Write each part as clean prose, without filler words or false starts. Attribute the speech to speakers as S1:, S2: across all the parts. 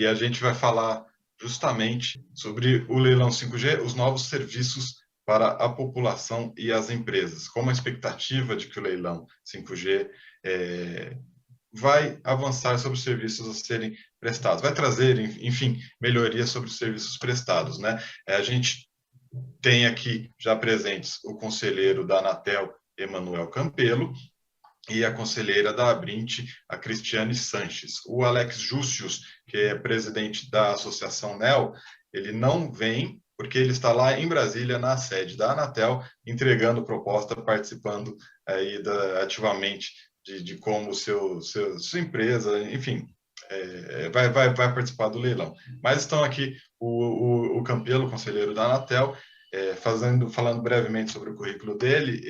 S1: e a gente vai falar justamente sobre o leilão 5G, os novos serviços para a população e as empresas. Como a expectativa de que o leilão 5G vai avançar sobre os serviços a serem prestados, vai trazer, enfim, melhorias sobre os serviços prestados, né? A gente tem aqui já presentes o conselheiro da Anatel, Emanuel Campelo, e a conselheira da Abrint, a Cristiane Sanches. O Alex Júcius, que é presidente da Associação NEL, ele não vem porque ele está lá em Brasília, na sede da Anatel, entregando proposta, participando aí ativamente de como sua empresa, enfim, vai participar do leilão. Mas estão aqui o Campelo, conselheiro da Anatel, falando brevemente sobre o currículo dele.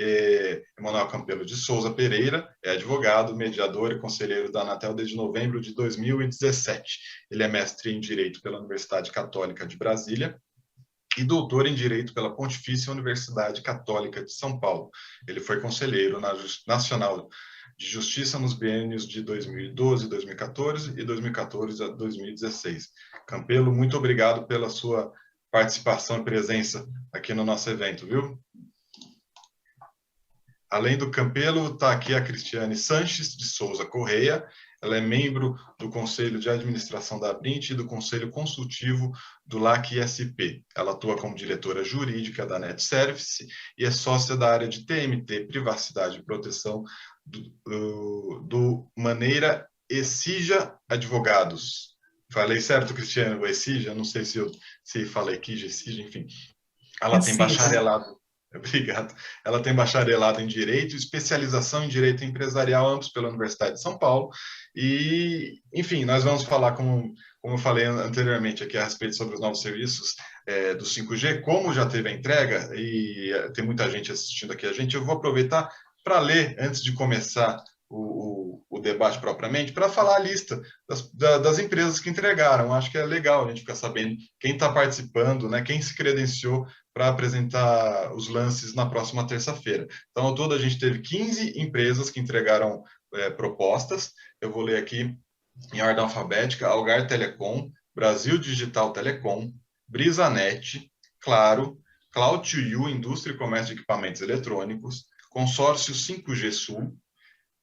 S1: Emanuel Campelo de Souza Pereira é advogado, mediador e conselheiro da Anatel desde novembro de 2017. Ele é mestre em Direito pela Universidade Católica de Brasília e doutor em Direito pela Pontifícia Universidade Católica de São Paulo. Ele foi conselheiro Nacional de Justiça nos biênios de 2012, 2014 e 2014 a 2016. Campelo, muito obrigado pela sua participação e presença aqui no nosso evento, viu? Além do Campelo, está aqui a Cristiane Sanches de Souza Correia. Ela é membro do Conselho de Administração da Abrint e do Conselho Consultivo do LAC ISP. Ela atua como diretora jurídica da Net Service e é sócia da área de TMT, Privacidade e Proteção, do Maneira Exija Advogados. Falei certo, Cristiane? O Exija? Não sei se falei Exija, enfim. Ela tem bacharelado. Obrigado. Ela tem bacharelado em Direito, especialização em Direito Empresarial, ambos pela Universidade de São Paulo. E, enfim, nós vamos falar, como eu falei anteriormente aqui, a respeito sobre os novos serviços do 5G, como já teve a entrega, e tem muita gente assistindo aqui a gente, eu vou aproveitar para ler, antes de começar o debate propriamente, para falar a lista das empresas que entregaram. Acho que é legal a gente ficar sabendo quem está participando, né, quem se credenciou para apresentar os lances na próxima terça-feira. Então, ao todo, a gente teve 15 empresas que entregaram propostas. Eu vou ler aqui em ordem alfabética: Algar Telecom, Brasil Digital Telecom, Brisanet, Claro, Cloud2U, Indústria e Comércio de Equipamentos Eletrônicos, Consórcio 5G Sul,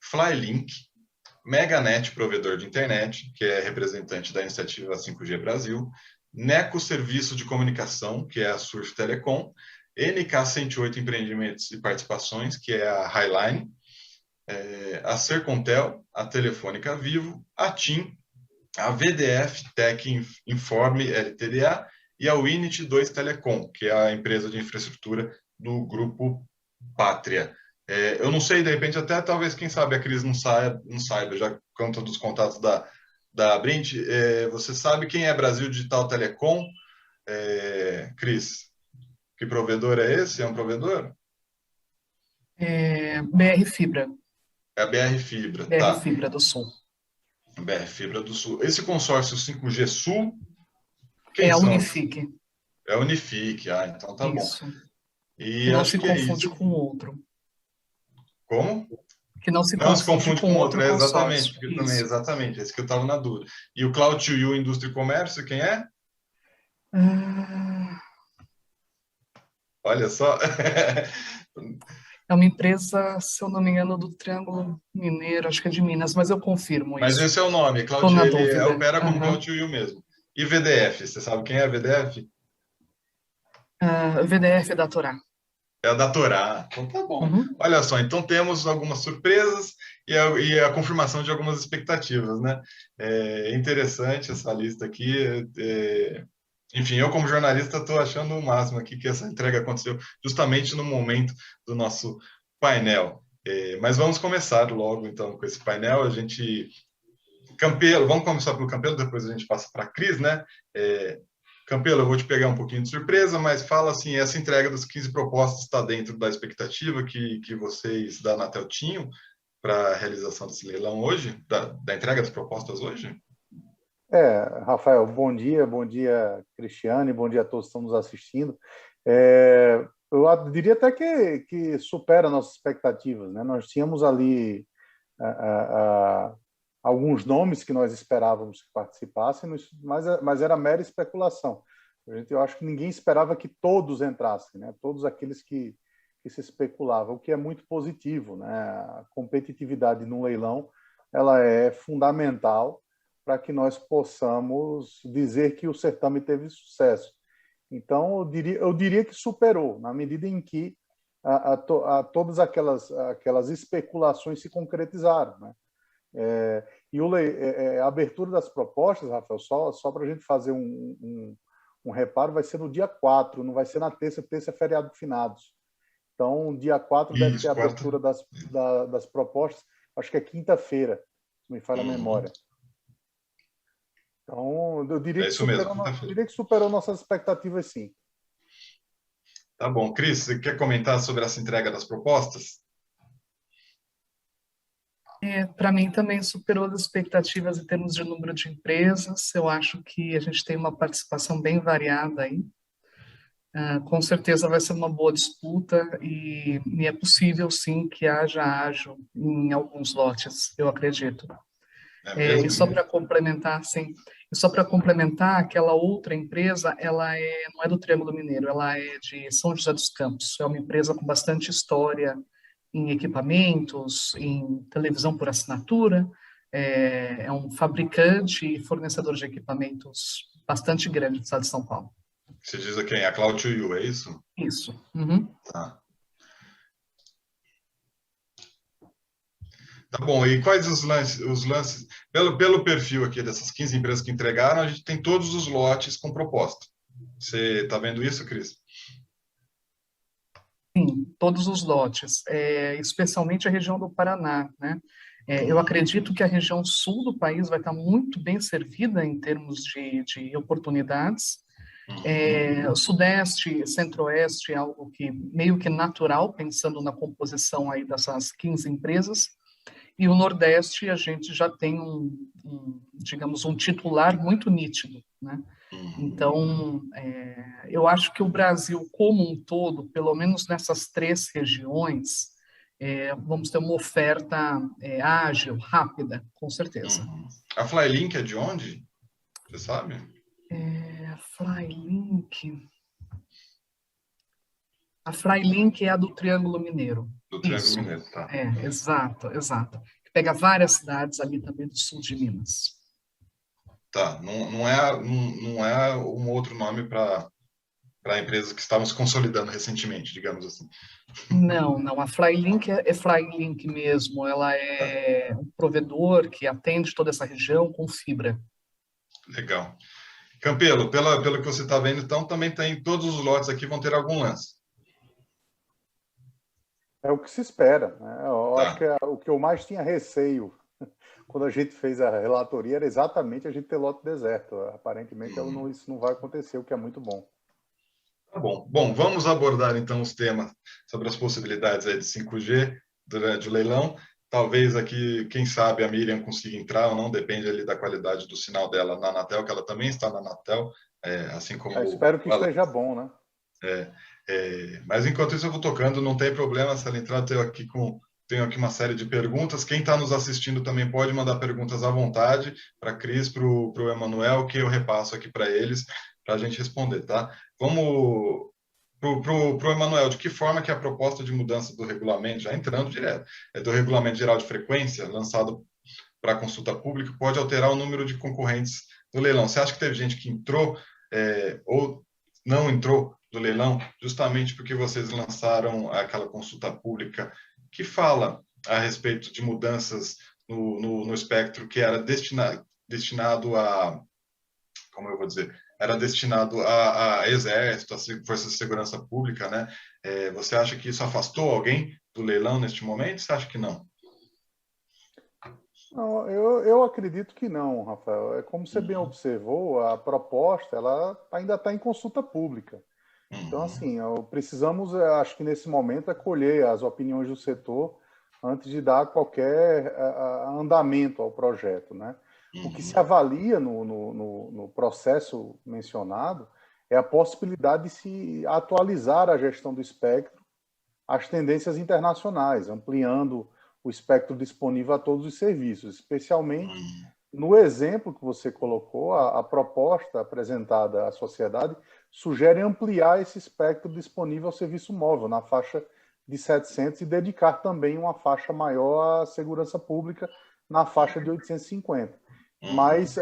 S1: Flylink, Meganet, provedor de internet, que é representante da iniciativa 5G Brasil, Neco Serviço de Comunicação, que é a Surf Telecom, NK108 Empreendimentos e Participações, que é a Highline, a Sercontel, a Telefônica Vivo, a TIM, a VDF Tech Informe LTDA e a Winit 2 Telecom, que é a empresa de infraestrutura do Grupo Pátria. Eu não sei, de repente, até talvez, quem sabe, a Cris não saiba, já conta dos contatos da Abrint. Você sabe quem é Brasil Digital Telecom, Cris? Que provedor é esse? É um provedor?
S2: BR Fibra.
S1: É a BR Fibra,
S2: BR
S1: tá.
S2: Fibra do Sul.
S1: BR Fibra do Sul. Esse consórcio 5G Sul,
S2: É
S1: quem
S2: a
S1: são?
S2: Unifique.
S1: É a Unifique, então tá bom.
S2: Isso.
S1: E
S2: Que não
S1: acho
S2: se
S1: que é
S2: confunde
S1: isso.
S2: com o outro.
S1: Como?
S2: Que não se
S1: Não se
S2: confunde
S1: confunde
S2: com
S1: com
S2: outro
S1: outro, exatamente,
S2: consórcio.
S1: porque também,
S2: Isso.
S1: exatamente, é isso que eu estava na dúvida. E o Cloud2U Indústria e Comércio, quem é?
S2: Ah,
S1: Olha só.
S2: é uma empresa, se eu não me engano, do Triângulo Mineiro, acho que é de Minas, mas eu confirmo
S1: Mas
S2: isso.
S1: esse é o nome,
S2: Estou
S1: Cloud,
S2: na
S1: ele
S2: dúvida.
S1: opera como
S2: Uhum.
S1: Cloud2U mesmo. E VDF, você sabe quem é a VDF?
S2: VDF da Torá.
S1: É a da Torá. Então tá bom.
S2: Uhum.
S1: Olha só, então temos algumas surpresas e a confirmação de algumas expectativas, né? É interessante essa lista aqui. Enfim, eu como jornalista estou achando o máximo aqui que essa entrega aconteceu justamente no momento do nosso painel. Mas vamos começar logo então com esse painel. Campelo, vamos começar pelo Campelo, depois a gente passa para a Cris, né? Campelo, eu vou te pegar um pouquinho de surpresa, mas fala assim, essa entrega das 15 propostas está dentro da expectativa que vocês da Anatel tinham para a realização desse leilão hoje, da entrega das propostas hoje?
S3: Rafael, bom dia, Cristiane, bom dia a todos que estão nos assistindo. Eu diria até que supera nossas expectativas, né? Nós tínhamos ali alguns nomes que nós esperávamos que participassem, mas era mera especulação. Eu acho que ninguém esperava que todos entrassem, né? Todos aqueles que se especulava, o que é muito positivo, né? A competitividade no leilão, ela é fundamental para que nós possamos dizer que o certame teve sucesso. Então, eu diria que superou, na medida em que todas aquelas especulações se concretizaram, né? A abertura das propostas, Rafael, só para a gente fazer um reparo, vai ser no dia 4, não vai ser na terça é feriado de finados. Então, dia 4 deve ter a abertura das propostas, acho que é quinta-feira, se me falha a memória. Então, eu diria que superou nossas expectativas, sim.
S1: Tá bom. Cris, você quer comentar sobre essa entrega das propostas?
S2: Para mim também superou as expectativas em termos de número de empresas. Eu acho que a gente tem uma participação bem variada aí. Com certeza vai ser uma boa disputa e é possível, sim, que haja ágio em alguns lotes, eu acredito. E só para complementar, sim, aquela outra empresa, não é do Triângulo Mineiro, ela é de São José dos Campos. É uma empresa com bastante história em equipamentos, em televisão por assinatura. É um fabricante e fornecedor de equipamentos bastante grande do estado de São Paulo.
S1: Você diz a quem? A Cloud2U, é isso?
S2: Isso. Uhum.
S1: Tá bom, e quais os lances? Pelo perfil aqui dessas 15 empresas que entregaram, a gente tem todos os lotes com proposta. Você está vendo isso, Cris?
S2: Sim, todos os lotes, especialmente a região do Paraná, né? Eu acredito que a região sul do país vai estar muito bem servida em termos de oportunidades. O Sudeste, Centro-Oeste é algo que meio que natural, pensando na composição aí dessas 15 empresas. E o Nordeste, a gente já tem digamos, um titular muito nítido, né? Então, eu acho que o Brasil como um todo, pelo menos nessas 3 regiões, vamos ter uma oferta ágil, rápida, com certeza.
S1: A Flylink é de onde? Você sabe?
S2: A Flylink é a do Triângulo Mineiro.
S1: Do Triângulo Mineiro, tá.
S2: Exato. Que pega várias cidades ali também do sul de Minas.
S1: Tá, não é um outro nome para empresas que estavam se consolidando recentemente, digamos assim.
S2: Não. A Flylink é Flylink mesmo. Ela é um provedor que atende toda essa região com fibra.
S1: Legal. Campelo, pelo que você está vendo, então, também tem todos os lotes aqui vão ter algum lance.
S3: É o que se espera, né? Eu acho que o que eu mais tinha receio quando a gente fez a relatoria era exatamente a gente ter lote deserto. Aparentemente, isso não vai acontecer, o que é muito bom.
S1: Tá bom. Bom, vamos abordar, então, os temas sobre as possibilidades aí de 5G durante o leilão. Talvez aqui, quem sabe, a Miriam consiga entrar ou não, depende ali da qualidade do sinal dela na Anatel, que ela também está na Anatel, assim como...
S3: Eu espero que esteja bom, né?
S1: Mas enquanto isso eu vou tocando, não tem problema se ela entrar, tenho aqui uma série de perguntas. Quem está nos assistindo também pode mandar perguntas à vontade para a Cris, para o Emanuel, que eu repasso aqui para eles, para a gente responder, tá? Vamos para o Emanuel, de que forma que a proposta de mudança do regulamento, já entrando direto, do Regulamento Geral de Frequência, lançado para consulta pública, pode alterar o número de concorrentes no leilão? Você acha que teve gente que entrou ou não entrou do leilão, justamente porque vocês lançaram aquela consulta pública que fala a respeito de mudanças no espectro que era destinado a, como eu vou dizer, era destinado a exército, a forças de segurança pública, né? Você acha que isso afastou alguém do leilão neste momento? Você acha que não?
S3: Não, eu acredito que não, Rafael. Como você bem observou, a proposta ela ainda está em consulta pública. Então, assim, precisamos, acho que nesse momento, colher as opiniões do setor antes de dar qualquer andamento ao projeto, né? O que se avalia no processo mencionado é a possibilidade de se atualizar a gestão do espectro às tendências internacionais, ampliando o espectro disponível a todos os serviços, especialmente no exemplo que você colocou, a proposta apresentada à sociedade sugere ampliar esse espectro disponível ao serviço móvel, na faixa de 700, e dedicar também uma faixa maior à segurança pública, na faixa de 850. Mas,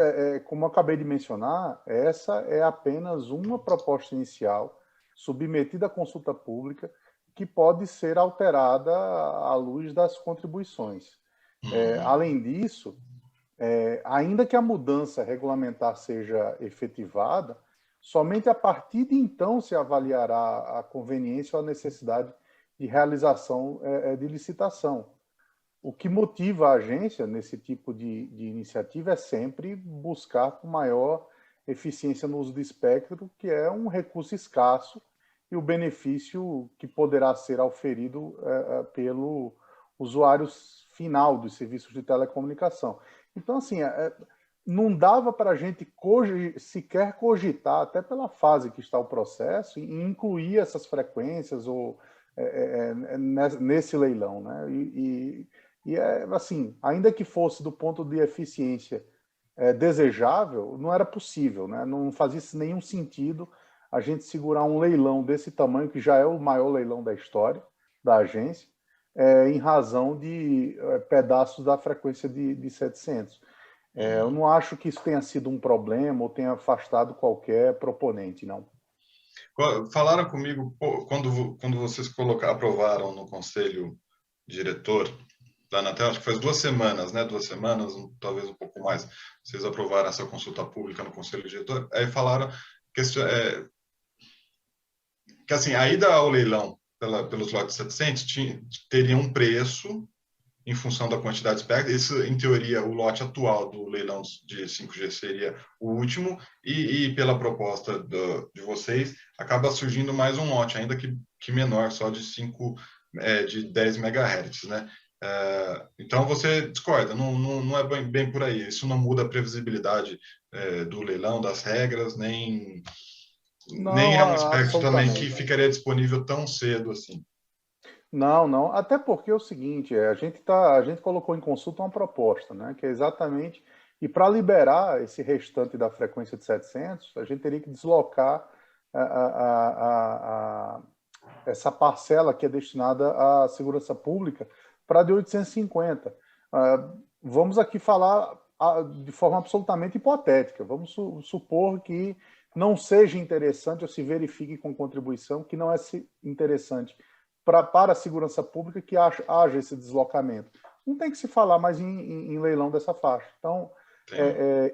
S3: como eu acabei de mencionar, essa é apenas uma proposta inicial, submetida à consulta pública, que pode ser alterada à luz das contribuições. Além disso, ainda que a mudança regulamentar seja efetivada, somente a partir de então se avaliará a conveniência ou a necessidade de realização de licitação. O que motiva a agência nesse tipo de iniciativa é sempre buscar com maior eficiência no uso do espectro, que é um recurso escasso, e o benefício que poderá ser auferido pelo usuário final dos serviços de telecomunicação. Então, assim, não dava para a gente sequer cogitar, até pela fase que está o processo, em incluir essas frequências nesse leilão, né? Assim, ainda que fosse do ponto de eficiência desejável, não era possível, né? Não fazia nenhum sentido a gente segurar um leilão desse tamanho, que já é o maior leilão da história da agência, em razão de pedaços da frequência de 700. Eu não acho que isso tenha sido um problema ou tenha afastado qualquer proponente, não.
S1: Falaram comigo, quando vocês aprovaram no Conselho Diretor da Anatel, acho que faz 2 semanas, né? 2 semanas, talvez um pouco mais, vocês aprovaram essa consulta pública no Conselho Diretor, aí falaram que assim, a ida ao leilão pelos lotes 700 teria um preço em função da quantidade de espectro. Isso, em teoria, o lote atual do leilão de 5G seria o último, e pela proposta de vocês, acaba surgindo mais um lote, ainda que menor, só de 10 MHz, né? Então, você discorda, não é bem por aí. Isso não muda a previsibilidade do leilão, das regras, nem é um espectro também que ficaria disponível tão cedo assim.
S3: Não. Até porque é o seguinte, a gente colocou em consulta uma proposta, né, que é exatamente... E para liberar esse restante da frequência de 700, a gente teria que deslocar essa parcela que é destinada à segurança pública para de 850. Vamos aqui falar de forma absolutamente hipotética. Vamos supor que não seja interessante ou se verifique com contribuição que não é interessante para a segurança pública que haja esse deslocamento. Não tem que se falar mais em leilão dessa faixa. Então,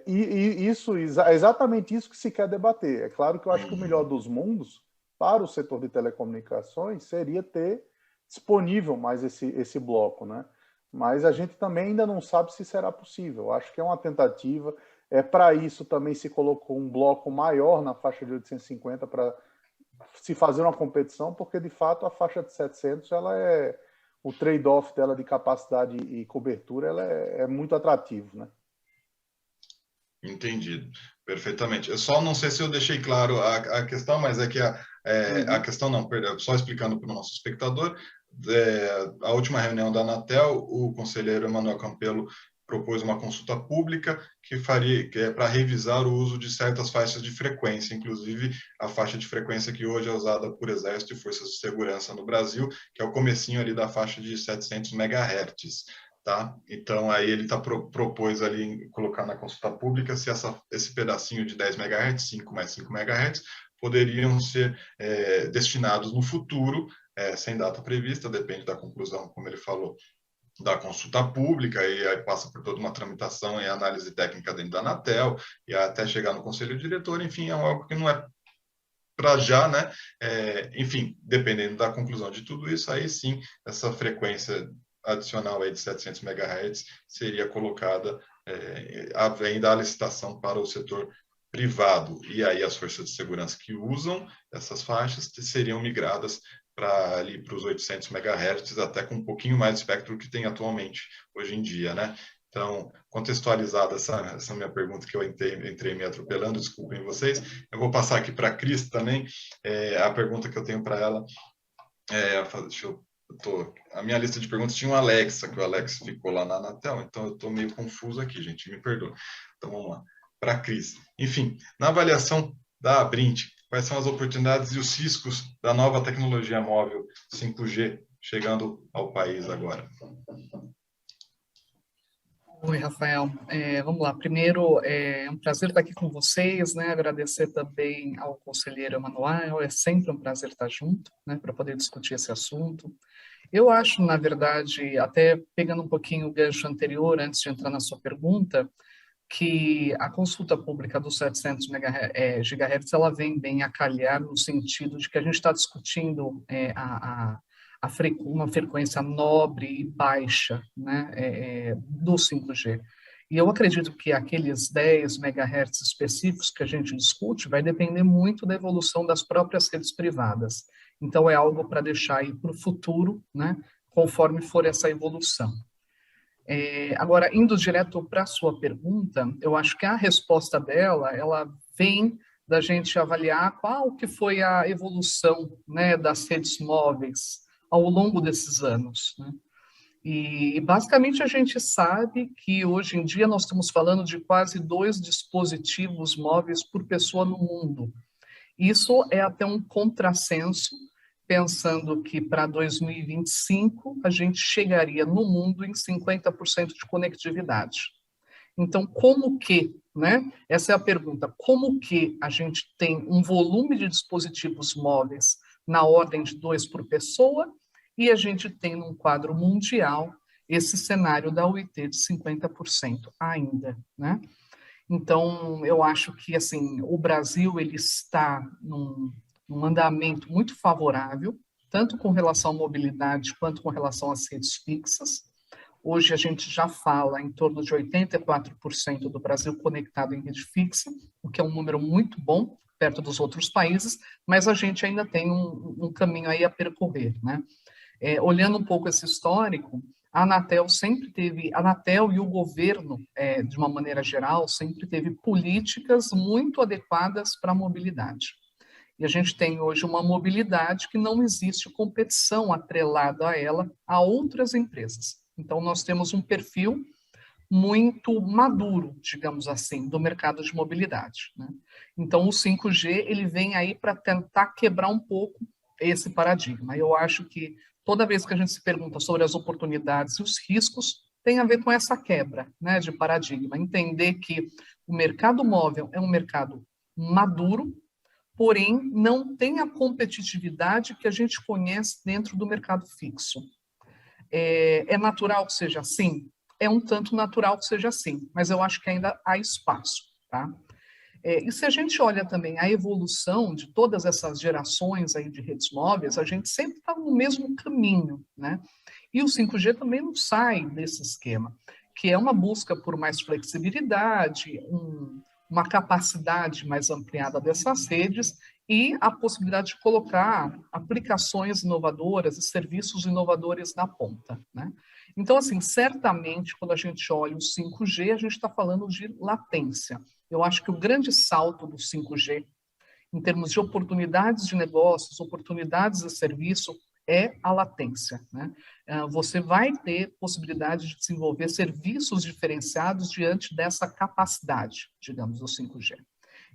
S3: isso é exatamente isso que se quer debater. É claro que eu acho que o melhor dos mundos para o setor de telecomunicações seria ter disponível mais esse bloco, né? Mas a gente também ainda não sabe se será possível. Acho que é uma tentativa. Para isso também se colocou um bloco maior na faixa de 850 para se fazer uma competição, porque de fato a faixa de 700, o trade-off dela de capacidade e cobertura, ela é muito atrativo, né?
S1: Entendido, perfeitamente. Eu só não sei se eu deixei claro a questão, mas é que a questão não, perdão, só explicando para o nosso espectador, a última reunião da Anatel, o conselheiro Emanuel Campelo propôs uma consulta pública que é para revisar o uso de certas faixas de frequência, inclusive a faixa de frequência que hoje é usada por Exército e Forças de Segurança no Brasil, que é o comecinho ali da faixa de 700 MHz. Tá? Então, aí ele propôs ali colocar na consulta pública se esse pedacinho de 10 MHz, 5 mais 5 MHz, poderiam ser destinados no futuro, sem data prevista, depende da conclusão, como ele falou, da consulta pública, e aí passa por toda uma tramitação e análise técnica dentro da Anatel, e até chegar no Conselho Diretor, enfim, é algo que não é para já, né? Enfim, dependendo da conclusão de tudo isso, aí sim, essa frequência adicional aí de 700 MHz seria colocada ainda a licitação para o setor privado, e aí as forças de segurança que usam essas faixas seriam migradas para os 800 MHz, até com um pouquinho mais de espectro que tem atualmente, hoje em dia, né? Então, contextualizada essa minha pergunta, que eu entrei me atropelando, desculpem vocês, eu vou passar aqui para a Cris também, a pergunta que eu tenho para ela, deixa eu A minha lista de perguntas tinha o Alexa, que o Alex ficou lá na Anatel, então eu estou meio confuso aqui, gente, me perdoa. Então vamos lá, para a Cris. Enfim, na avaliação da Abrint, quais são as oportunidades e os riscos da nova tecnologia móvel 5G chegando ao país agora?
S2: Oi, Rafael. Vamos lá. Primeiro, é um prazer estar aqui com vocês, né? Agradecer também ao conselheiro Emanuel. É sempre um prazer estar junto, né? Para poder discutir esse assunto. Eu acho, na verdade, até pegando um pouquinho o gancho anterior, antes de entrar na sua pergunta, que a consulta pública dos 700 GHz, ela vem bem a calhar no sentido de que a gente está discutindo uma frequência nobre e baixa, né, do 5G. E eu acredito que aqueles 10 MHz específicos que a gente discute vai depender muito da evolução das próprias redes privadas. Então, é algo para deixar aí para o futuro, né, conforme for essa evolução. Agora, indo direto para a sua pergunta, eu acho que a resposta dela, ela vem da gente avaliar qual que foi a evolução, né, das redes móveis ao longo desses anos, né? E basicamente a gente sabe que hoje em dia nós estamos falando de quase 2 dispositivos móveis por pessoa no mundo. Isso é até um contrassenso, pensando que para 2025 a gente chegaria no mundo em 50% de conectividade. Então, como que, né? Essa é a pergunta. Como que a gente tem um volume de dispositivos móveis na ordem de 2 por pessoa e a gente tem num quadro mundial esse cenário da UIT de 50% ainda, né? Então, eu acho que, assim, o Brasil, ele está num andamento muito favorável, tanto com relação à mobilidade quanto com relação às redes fixas. Hoje a gente já fala em torno de 84% do Brasil conectado em rede fixa, o que é um número muito bom, perto dos outros países, mas a gente ainda tem um caminho aí a percorrer, né? Olhando um pouco esse histórico, a Anatel e o governo, de uma maneira geral, sempre teve políticas muito adequadas para a mobilidade. E a gente tem hoje uma mobilidade que não existe competição atrelada a ela a outras empresas. Então, nós temos um perfil muito maduro, digamos assim, do mercado de mobilidade, né? Então, o 5G, ele vem aí para tentar quebrar um pouco esse paradigma. Eu acho que toda vez que a gente se pergunta sobre as oportunidades e os riscos, tem a ver com essa quebra, né, de paradigma. Entender que o mercado móvel é um mercado maduro, porém não tem a competitividade que a gente conhece dentro do mercado fixo. É natural que seja assim? É um tanto natural que seja assim, mas eu acho que ainda há espaço, tá? E se a gente olha também a evolução de todas essas gerações aí de redes móveis, a gente sempre está no mesmo caminho, né? E o 5G também não sai desse esquema, que é uma busca por mais flexibilidade, uma capacidade mais ampliada dessas redes e a possibilidade de colocar aplicações inovadoras e serviços inovadores na ponta, né? Então, assim, certamente, quando a gente olha o 5G, a gente está falando de latência. Eu acho que o grande salto do 5G, em termos de oportunidades de negócios, oportunidades de serviço, é a latência, né? Você vai ter possibilidade de desenvolver serviços diferenciados diante dessa capacidade, digamos, do 5G.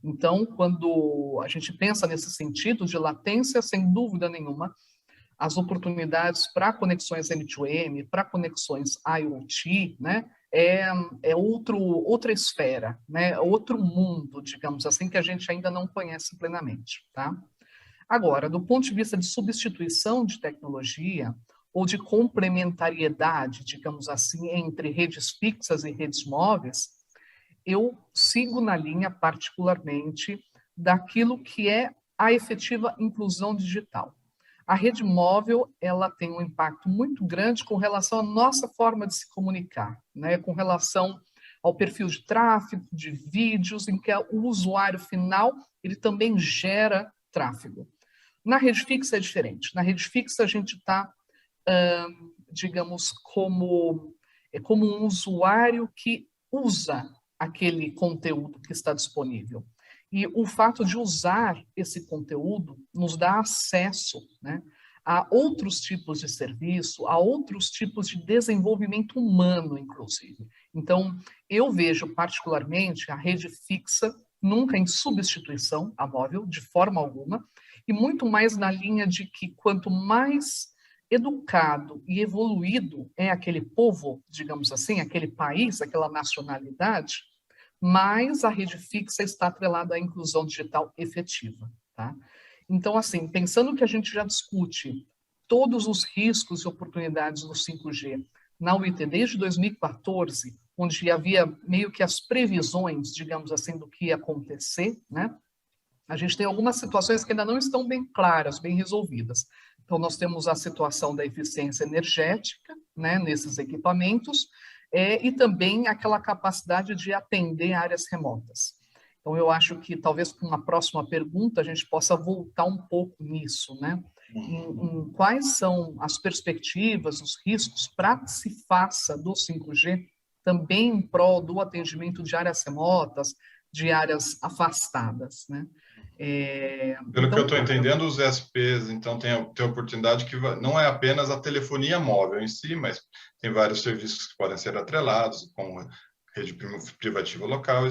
S2: Então, quando a gente pensa nesse sentido de latência, sem dúvida nenhuma, as oportunidades para conexões M2M, para conexões IoT, né, outra esfera, né, outro mundo, digamos assim, que a gente ainda não conhece plenamente, tá? Agora, do ponto de vista de substituição de tecnologia ou de complementariedade, digamos assim, entre redes fixas e redes móveis, eu sigo na linha particularmente daquilo que é a efetiva inclusão digital. A rede móvel, ela tem um impacto muito grande com relação à nossa forma de se comunicar, né? Com relação ao perfil de tráfego, de vídeos, em que o usuário final, ele também gera tráfego. Na rede fixa é diferente. Na rede fixa a gente está, digamos, como um usuário que usa aquele conteúdo que está disponível. E o fato de usar esse conteúdo nos dá acesso, né, a outros tipos de serviço, a outros tipos de desenvolvimento humano, inclusive. Então, eu vejo particularmente a rede fixa nunca em substituição à móvel, de forma alguma, e muito mais na linha de que quanto mais educado e evoluído é aquele povo, digamos assim, aquele país, aquela nacionalidade, mais a rede fixa está atrelada à inclusão digital efetiva, tá? Então, assim, pensando que a gente já discute todos os riscos e oportunidades do 5G na UIT desde 2014, onde havia meio que as previsões, digamos assim, do que ia acontecer, né? A gente tem algumas situações que ainda não estão bem claras, bem resolvidas. Então, nós temos a situação da eficiência energética, né, nesses equipamentos, e também aquela capacidade de atender áreas remotas. Então, eu acho que talvez com uma próxima pergunta a gente possa voltar um pouco nisso, né? Em quais são as perspectivas, os riscos para que se faça do 5G também em prol do atendimento de áreas remotas, de áreas afastadas, né?
S1: Pelo que eu
S2: Então,
S1: estou entendendo, os ESPs, então, tem a oportunidade que não é apenas a telefonia móvel em si, mas tem vários serviços que podem ser atrelados, como rede privativa local,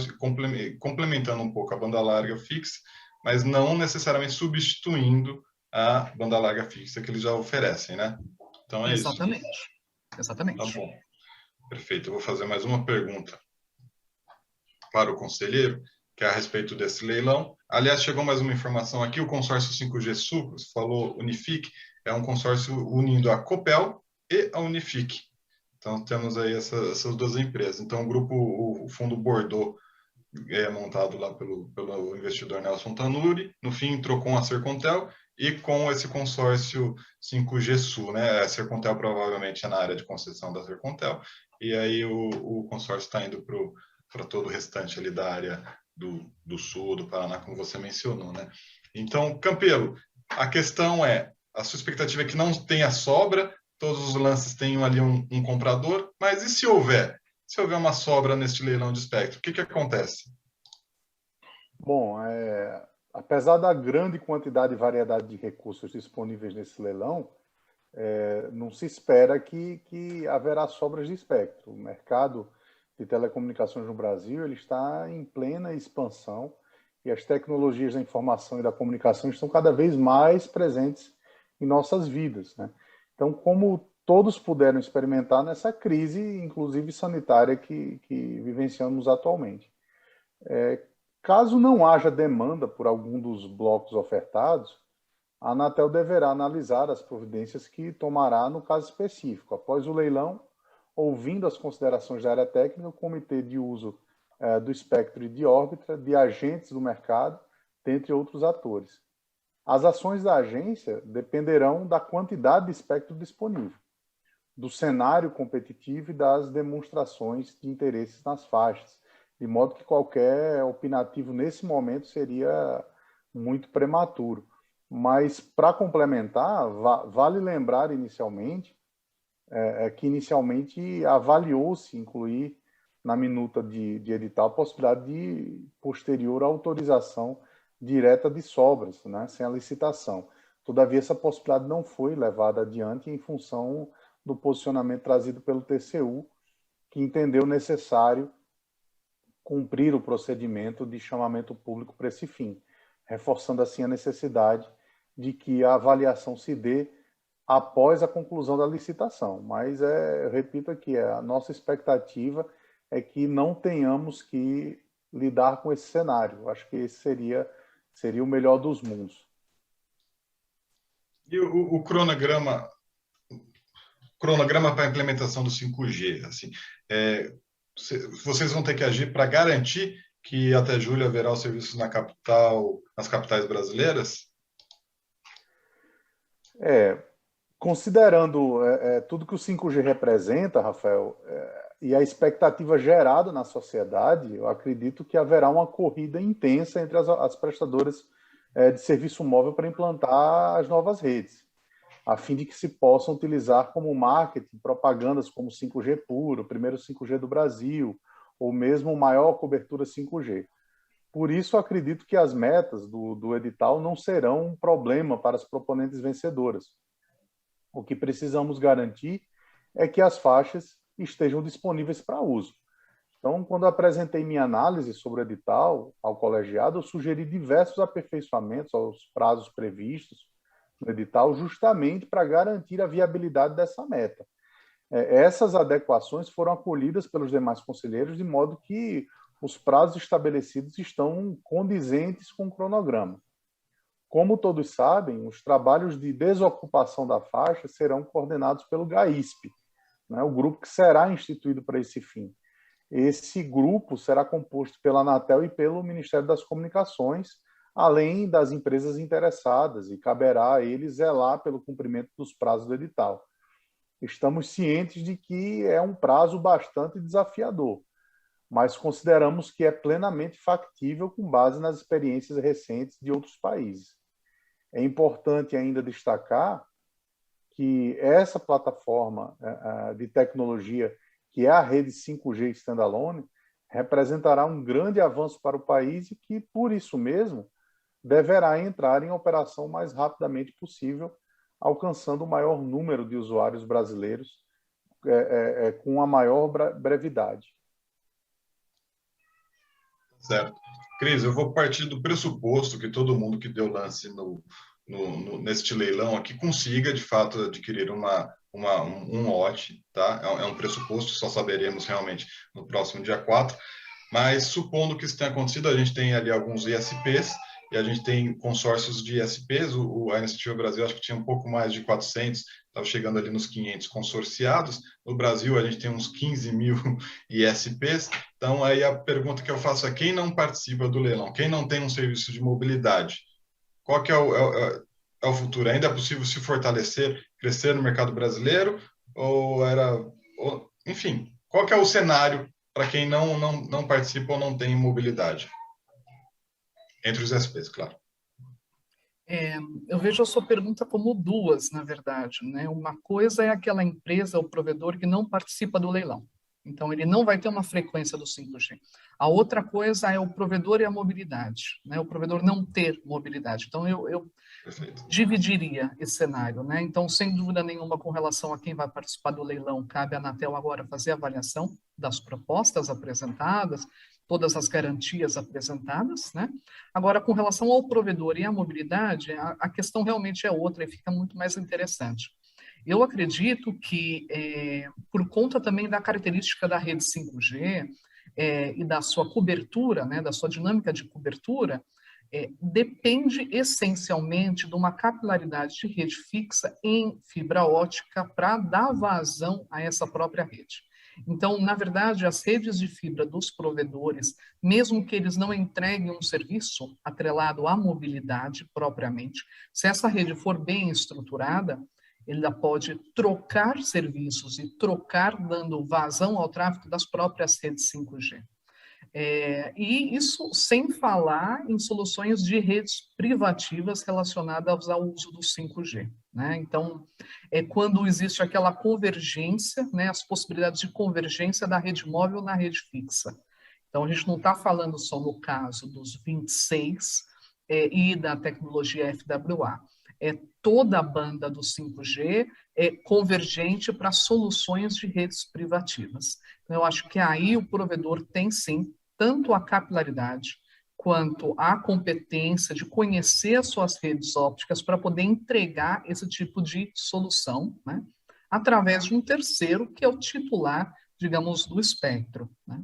S1: complementando um pouco a banda larga fixa, mas não necessariamente substituindo a banda larga fixa que eles já oferecem, né? Então, é isso.
S2: Exatamente.
S1: Tá bom. Perfeito. Eu vou fazer mais uma pergunta para o conselheiro, que é a respeito desse leilão. Aliás, chegou mais uma informação aqui, o consórcio 5G Sul, você falou Unifique, é um consórcio unindo a Copel e a Unifique. Então, temos aí essas duas empresas. Então, o Fundo Bordeaux é montado lá pelo investidor Nelson Tanuri, no fim entrou com a Sercontel e com esse consórcio 5G Sul, né? A Sercontel provavelmente é na área de concessão da Sercontel, e aí o consórcio está indo para todo o restante ali da área do sul, do Paraná, como você mencionou, né? Então, Campelo, a questão é, a sua expectativa é que não tenha sobra, todos os lances tenham ali um comprador, mas e se houver? Se houver uma sobra neste leilão de espectro, o que acontece?
S3: Bom, apesar da grande quantidade e variedade de recursos disponíveis nesse leilão, não se espera que haverá sobras de espectro. O mercado de telecomunicações no Brasil ele está em plena expansão e as tecnologias da informação e da comunicação estão cada vez mais presentes em nossas vidas, né? Então, como todos puderam experimentar nessa crise, inclusive sanitária, que vivenciamos atualmente. Caso não haja demanda por algum dos blocos ofertados, a Anatel deverá analisar as providências que tomará no caso específico. Após o leilão, ouvindo as considerações da área técnica, o Comitê de Uso do Espectro e de Órbita, de agentes do mercado, dentre outros atores. As ações da agência dependerão da quantidade de espectro disponível, do cenário competitivo e das demonstrações de interesses nas faixas, de modo que qualquer opinativo nesse momento seria muito prematuro. Mas, para complementar, vale lembrar inicialmente que inicialmente avaliou-se incluir na minuta de edital a possibilidade de posterior autorização direta de sobras, né, sem a licitação. Todavia, essa possibilidade não foi levada adiante em função do posicionamento trazido pelo TCU, que entendeu necessário cumprir o procedimento de chamamento público para esse fim, reforçando assim a necessidade de que a avaliação se dê após a conclusão da licitação. Mas, eu repito aqui, a nossa expectativa é que não tenhamos que lidar com esse cenário. Acho que esse seria o melhor dos mundos.
S1: E o cronograma para a implementação do 5G, assim, vocês vão ter que agir para garantir que até julho haverá os serviços nas capitais brasileiras?
S3: Considerando tudo que o 5G representa, Rafael, e a expectativa gerada na sociedade, eu acredito que haverá uma corrida intensa entre as prestadoras de serviço móvel para implantar as novas redes, a fim de que se possam utilizar como marketing propagandas como 5G puro, o primeiro 5G do Brasil, ou mesmo maior cobertura 5G. Por isso, acredito que as metas do edital não serão um problema para as proponentes vencedoras, O que precisamos garantir é que as faixas estejam disponíveis para uso. Então, quando eu apresentei minha análise sobre o edital ao colegiado, eu sugeri diversos aperfeiçoamentos aos prazos previstos no edital, justamente para garantir a viabilidade dessa meta. Essas adequações foram acolhidas pelos demais conselheiros, de modo que os prazos estabelecidos estão condizentes com o cronograma. Como todos sabem, os trabalhos de desocupação da faixa serão coordenados pelo GAISP, né, o grupo que será instituído para esse fim. Esse grupo será composto pela Anatel e pelo Ministério das Comunicações, além das empresas interessadas, e caberá a eles zelar pelo cumprimento dos prazos do edital. Estamos cientes de que é um prazo bastante desafiador, mas consideramos que é plenamente factível com base nas experiências recentes de outros países. É importante ainda destacar que essa plataforma de tecnologia, que é a rede 5G Standalone, representará um grande avanço para o país e que, por isso mesmo, deverá entrar em operação o mais rapidamente possível, alcançando o maior número de usuários brasileiros com a maior brevidade.
S1: Certo. Cris, eu vou partir do pressuposto que todo mundo que deu lance neste leilão aqui consiga, de fato, adquirir um lote, tá? É um pressuposto, só saberemos realmente no próximo dia 4, mas supondo que isso tenha acontecido, a gente tem ali alguns ISPs, e a gente tem consórcios de ISPs, a Iniciativa Brasil acho que tinha um pouco mais de 400, estava chegando ali nos 500 consorciados. No Brasil a gente tem uns 15 mil ISPs. Então aí a pergunta que eu faço é: quem não participa do leilão, quem não tem um serviço de mobilidade, qual que é o futuro? Ainda é possível se fortalecer, crescer no mercado brasileiro? Enfim, qual que é o cenário para quem não participa ou não tem mobilidade? Entre os ISPs, claro.
S2: Eu vejo a sua pergunta como duas, na verdade, né? Uma coisa é aquela empresa, o provedor, que não participa do leilão. Então, ele não vai ter uma frequência do 5G. A outra coisa é o provedor e a mobilidade, né? O provedor não ter mobilidade. Então, eu dividiria esse cenário, né? Então, sem dúvida nenhuma, com relação a quem vai participar do leilão, cabe à Anatel agora fazer a avaliação das propostas apresentadas, todas as garantias apresentadas, né? Agora, com relação ao provedor e à mobilidade, a questão realmente é outra e fica muito mais interessante. Eu acredito que, por conta também da característica da rede 5G e da sua cobertura, né, da sua dinâmica de cobertura, depende essencialmente de uma capilaridade de rede fixa em fibra ótica para dar vazão a essa própria rede. Então, na verdade, as redes de fibra dos provedores, mesmo que eles não entreguem um serviço atrelado à mobilidade propriamente, se essa rede for bem estruturada, ela pode trocar serviços e trocar dando vazão ao tráfego das próprias redes 5G. E isso sem falar em soluções de redes privativas relacionadas ao uso do 5G. Né? Então, quando existe aquela convergência, né, as possibilidades de convergência da rede móvel na rede fixa. Então, a gente não está falando só no caso dos 26 e da tecnologia FWA. Toda a banda do 5G é convergente para soluções de redes privativas. Então, eu acho que aí o provedor tem, sim, tanto a capilaridade quanto a competência de conhecer as suas redes ópticas para poder entregar esse tipo de solução, né, através de um terceiro, que é o titular, digamos, do espectro. Né?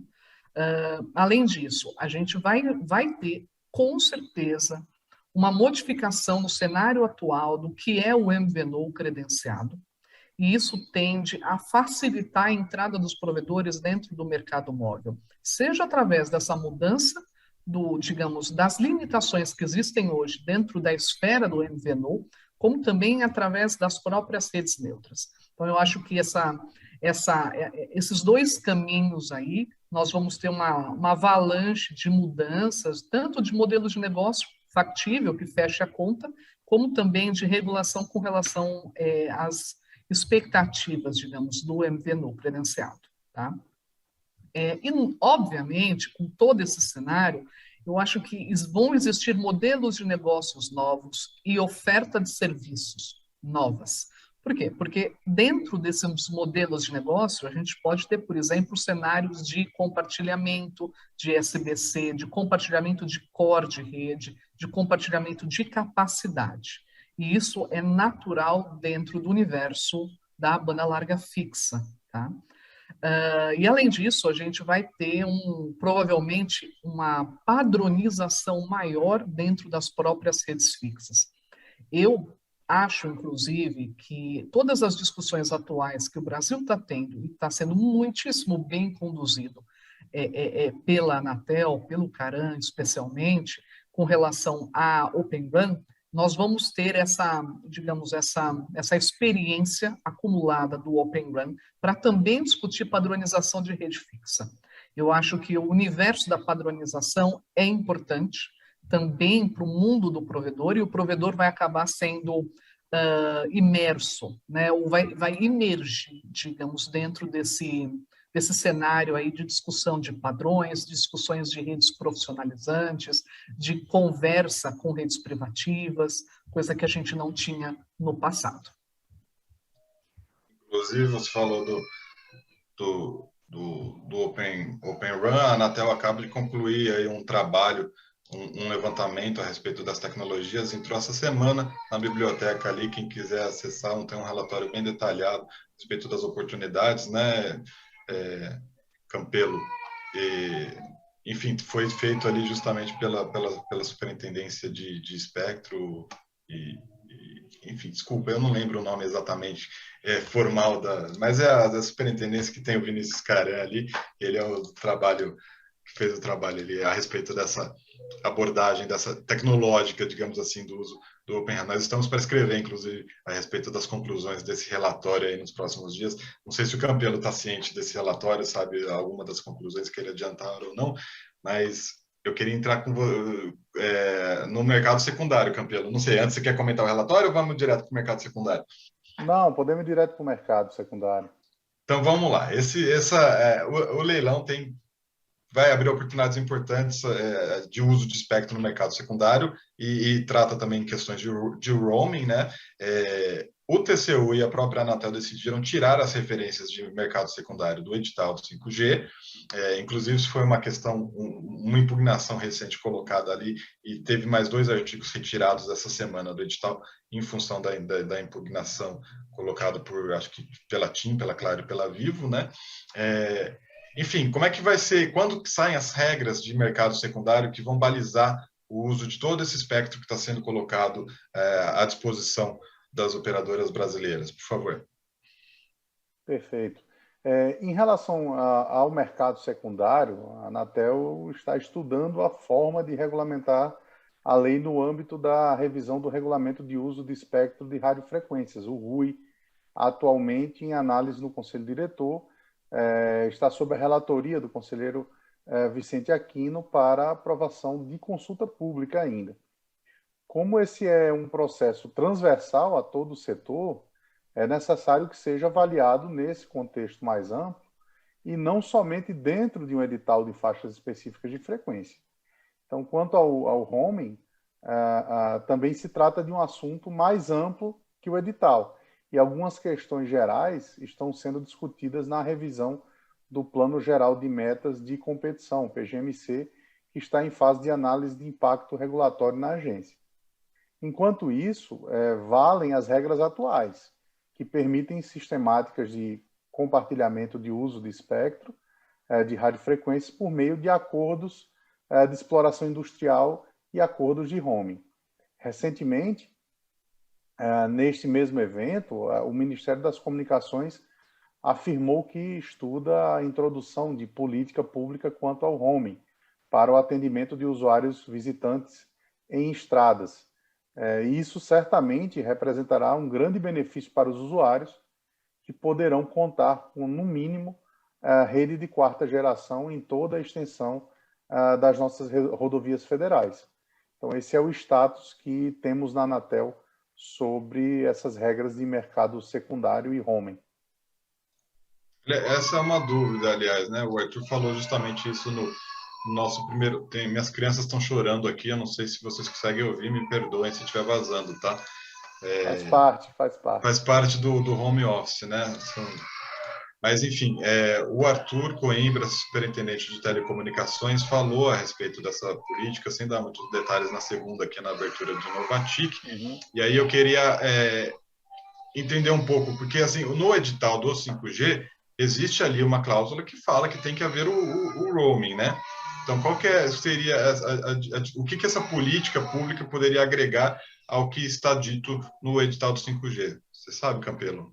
S2: Além disso, a gente vai ter, com certeza, uma modificação no cenário atual do que é o MVNO credenciado, e isso tende a facilitar a entrada dos provedores dentro do mercado móvel, seja através dessa mudança digamos, das limitações que existem hoje dentro da esfera do MVNO, como também através das próprias redes neutras. Então, eu acho que esses dois caminhos aí, nós vamos ter uma avalanche de mudanças, tanto de modelos de negócio factível, que feche a conta, como também de regulação com relação às expectativas, digamos, do MVNO credenciado. Tá? E, obviamente, com todo esse cenário, eu acho que vão existir modelos de negócios novos e oferta de serviços novas. Por quê? Porque dentro desses modelos de negócio, a gente pode ter, por exemplo, cenários de compartilhamento de SBC, de compartilhamento de core de rede, de compartilhamento de capacidade. E isso é natural dentro do universo da banda larga fixa, tá? E além disso, a gente vai ter provavelmente uma padronização maior dentro das próprias redes fixas. Eu acho, inclusive, que todas as discussões atuais que o Brasil está tendo, e está sendo muitíssimo bem conduzido pela Anatel, pelo CARAN especialmente, com relação à Open RAN, nós vamos ter essa, digamos, essa experiência acumulada do Open RAN para também discutir padronização de rede fixa. Eu acho que o universo da padronização é importante também para o mundo do provedor, e o provedor vai acabar sendo imerso, né? Ou vai emergir, digamos, dentro desse cenário aí de discussão de padrões, discussões de redes profissionalizantes, de conversa com redes privativas, coisa que a gente não tinha no passado.
S1: Inclusive, você falou do Open RAN, a Anatel acaba de concluir aí um trabalho, um levantamento a respeito das tecnologias, entrou essa semana na biblioteca ali, quem quiser acessar, tem um relatório bem detalhado a respeito das oportunidades, né, Campelo? Enfim, foi feito ali justamente pela Superintendência de Espectro enfim, desculpa, eu não lembro o nome exatamente formal mas é a Superintendência que tem o Vinícius Caran ali, ele é o trabalho que fez o trabalho ali a respeito dessa abordagem, dessa tecnológica, digamos assim, do uso do Open RAN. Nós estamos para escrever, inclusive, a respeito das conclusões desse relatório aí nos próximos dias. Não sei se o Campelo está ciente desse relatório, sabe alguma das conclusões que ele adiantar ou não, mas eu queria entrar no mercado secundário, Campelo. Não sei, antes você quer comentar o relatório ou vamos direto para o mercado secundário?
S3: Não, podemos ir direto para o mercado secundário.
S1: Então, vamos lá. O leilão vai abrir oportunidades importantes de uso de espectro no mercado secundário e trata também questões de roaming, né? O TCU e a própria Anatel decidiram tirar as referências de mercado secundário do edital do 5G, inclusive isso foi uma questão, uma impugnação recente colocada ali, e teve mais 2 artigos retirados essa semana do edital em função da impugnação colocada acho que pela TIM, pela Claro e pela Vivo, né? Enfim, como é que vai ser, quando saem as regras de mercado secundário que vão balizar o uso de todo esse espectro que está sendo colocado à disposição das operadoras brasileiras, por favor?
S3: Perfeito. Em relação ao mercado secundário, a Anatel está estudando a forma de regulamentar a lei no âmbito da revisão do regulamento de uso de espectro de radiofrequências, o RUI, atualmente em análise no Conselho Diretor, está sob a relatoria do conselheiro Vicente Aquino para aprovação de consulta pública ainda. Como esse é um processo transversal a todo o setor, é necessário que seja avaliado nesse contexto mais amplo e não somente dentro de um edital de faixas específicas de frequência. Então, quanto ao roaming, também se trata de um assunto mais amplo que o edital, e algumas questões gerais estão sendo discutidas na revisão do Plano Geral de Metas de Competição, PGMC, que está em fase de análise de impacto regulatório na agência. Enquanto isso, valem as regras atuais, que permitem sistemáticas de compartilhamento de uso de espectro de radiofrequências por meio de acordos de exploração industrial e acordos de roaming. Recentemente, neste mesmo evento, o Ministério das Comunicações afirmou que estuda a introdução de política pública quanto ao roaming para o atendimento de usuários visitantes em estradas. Isso certamente representará um grande benefício para os usuários, que poderão contar com, no mínimo, a rede de 4ª geração em toda a extensão das nossas rodovias federais. Então, esse é o status que temos na Anatel sobre essas regras de mercado secundário e roaming.
S1: Essa é uma dúvida, aliás, né? O Arthur falou justamente isso no nosso primeiro... Minhas crianças estão chorando aqui, eu não sei se vocês conseguem ouvir, me perdoem se estiver vazando, tá?
S3: Faz parte.
S1: Faz parte do home office, né? Mas, enfim, o Arthur Coimbra, superintendente de telecomunicações, falou a respeito dessa política, sem dar muitos detalhes na segunda, aqui na abertura de Novatic. E aí eu queria entender um pouco, porque assim, no edital do 5G, existe ali uma cláusula que fala que tem que haver o roaming, né? Então, qual que seria o que essa política pública poderia agregar ao que está dito no edital do 5G? Você sabe, Campelo?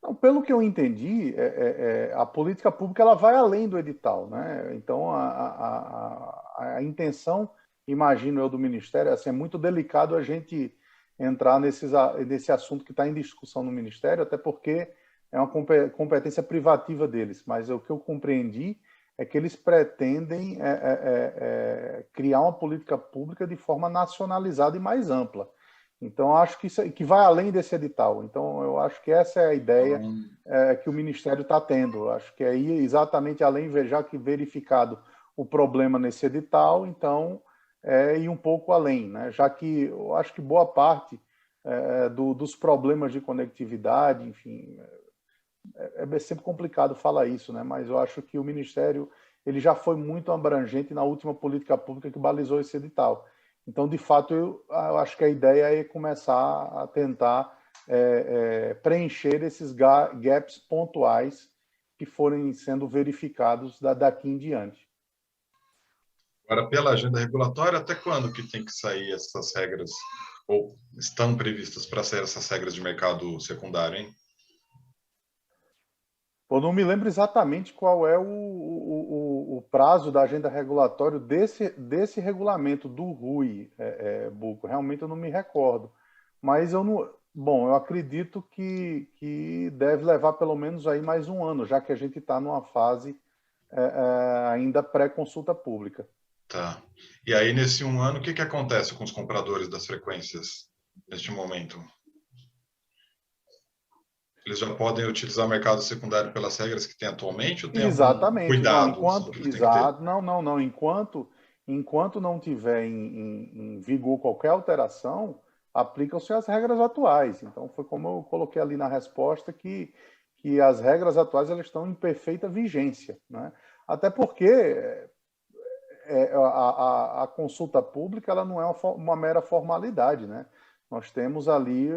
S3: Não, pelo que eu entendi, a política pública ela vai além do edital, né? Então, a intenção, imagino eu, do Ministério, assim, é muito delicado a gente entrar nesse assunto que está em discussão no Ministério, até porque é uma competência privativa deles. Mas o que eu compreendi é que eles pretendem criar uma política pública de forma nacionalizada e mais ampla. Então, acho que vai além desse edital. Então, eu acho que essa é a ideia que o Ministério está tendo. Acho que é ir exatamente além, já que verificado o problema nesse edital, então, ir um pouco além, né? Já que eu acho que boa parte dos problemas de conectividade, enfim, é sempre complicado falar isso, né? Mas eu acho que o Ministério ele já foi muito abrangente na última política pública que balizou esse edital. Então, de fato, eu acho que a ideia é começar a tentar preencher esses gaps pontuais que forem sendo verificados daqui em diante.
S1: Agora, pela agenda regulatória, até quando que tem que sair essas regras, ou estão previstas para sair essas regras de mercado secundário, hein?
S3: Eu não me lembro exatamente qual é o prazo da agenda regulatória desse regulamento do RUI, Buco. Realmente eu não me recordo. Mas eu acredito que deve levar pelo menos aí mais um ano, já que a gente está numa fase ainda pré-consulta pública.
S1: Tá. E aí, nesse um ano, o que acontece com os compradores das frequências neste momento? Eles já podem utilizar o mercado secundário pelas regras que tem atualmente ou tem algum cuidado?
S3: Não. Enquanto não tiver em vigor qualquer alteração, aplicam-se as regras atuais. Então, foi como eu coloquei ali na resposta que as regras atuais elas estão em perfeita vigência, né? Até porque a consulta pública ela não é uma mera formalidade, né? Nós temos ali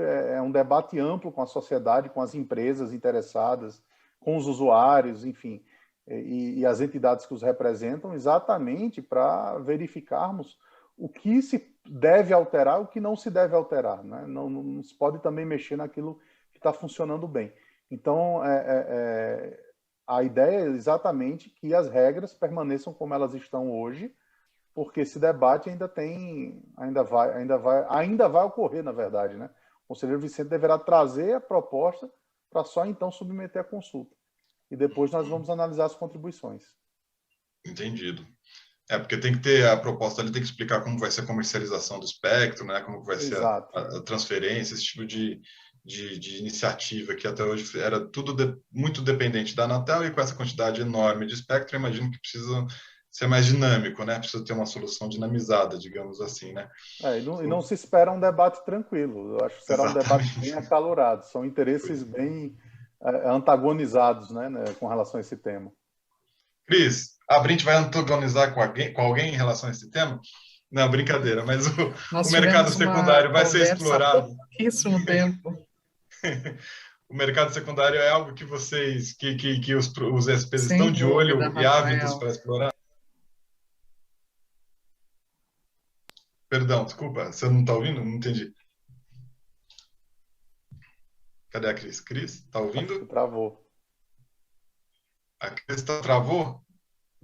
S3: um debate amplo com a sociedade, com as empresas interessadas, com os usuários, enfim, e as entidades que os representam, exatamente para verificarmos o que se deve alterar, o que não se deve alterar, né? Não se pode também mexer naquilo que está funcionando bem. Então, a ideia é exatamente que as regras permaneçam como elas estão hoje, porque esse debate ainda vai ocorrer, na verdade, né? O conselheiro Vicente deverá trazer a proposta para só então submeter a consulta. E depois nós vamos analisar as contribuições.
S1: Entendido. Porque tem que ter a proposta ali, tem que explicar como vai ser a comercialização do espectro, né? Como vai ser a transferência, esse tipo de iniciativa que até hoje era tudo muito dependente da Anatel, e com essa quantidade enorme de espectro, eu imagino que precisa ser mais dinâmico, né? Precisa ter uma solução dinamizada, digamos assim, né?
S3: E não se espera um debate tranquilo. Eu acho que será um debate bem acalorado. São interesses bem antagonizados, né, com relação a esse tema.
S1: Cris, a Brint vai antagonizar com alguém em relação a esse tema? Não, brincadeira, mas o mercado secundário vai ser explorado.
S2: Há pouquíssimo tempo.
S1: O mercado secundário é algo que os SPs estão de olho e ávidos para explorar? Perdão, desculpa, você não está ouvindo? Não entendi. Cadê a Cris? Cris, está ouvindo?
S3: Acho que travou.
S1: A Cris travou?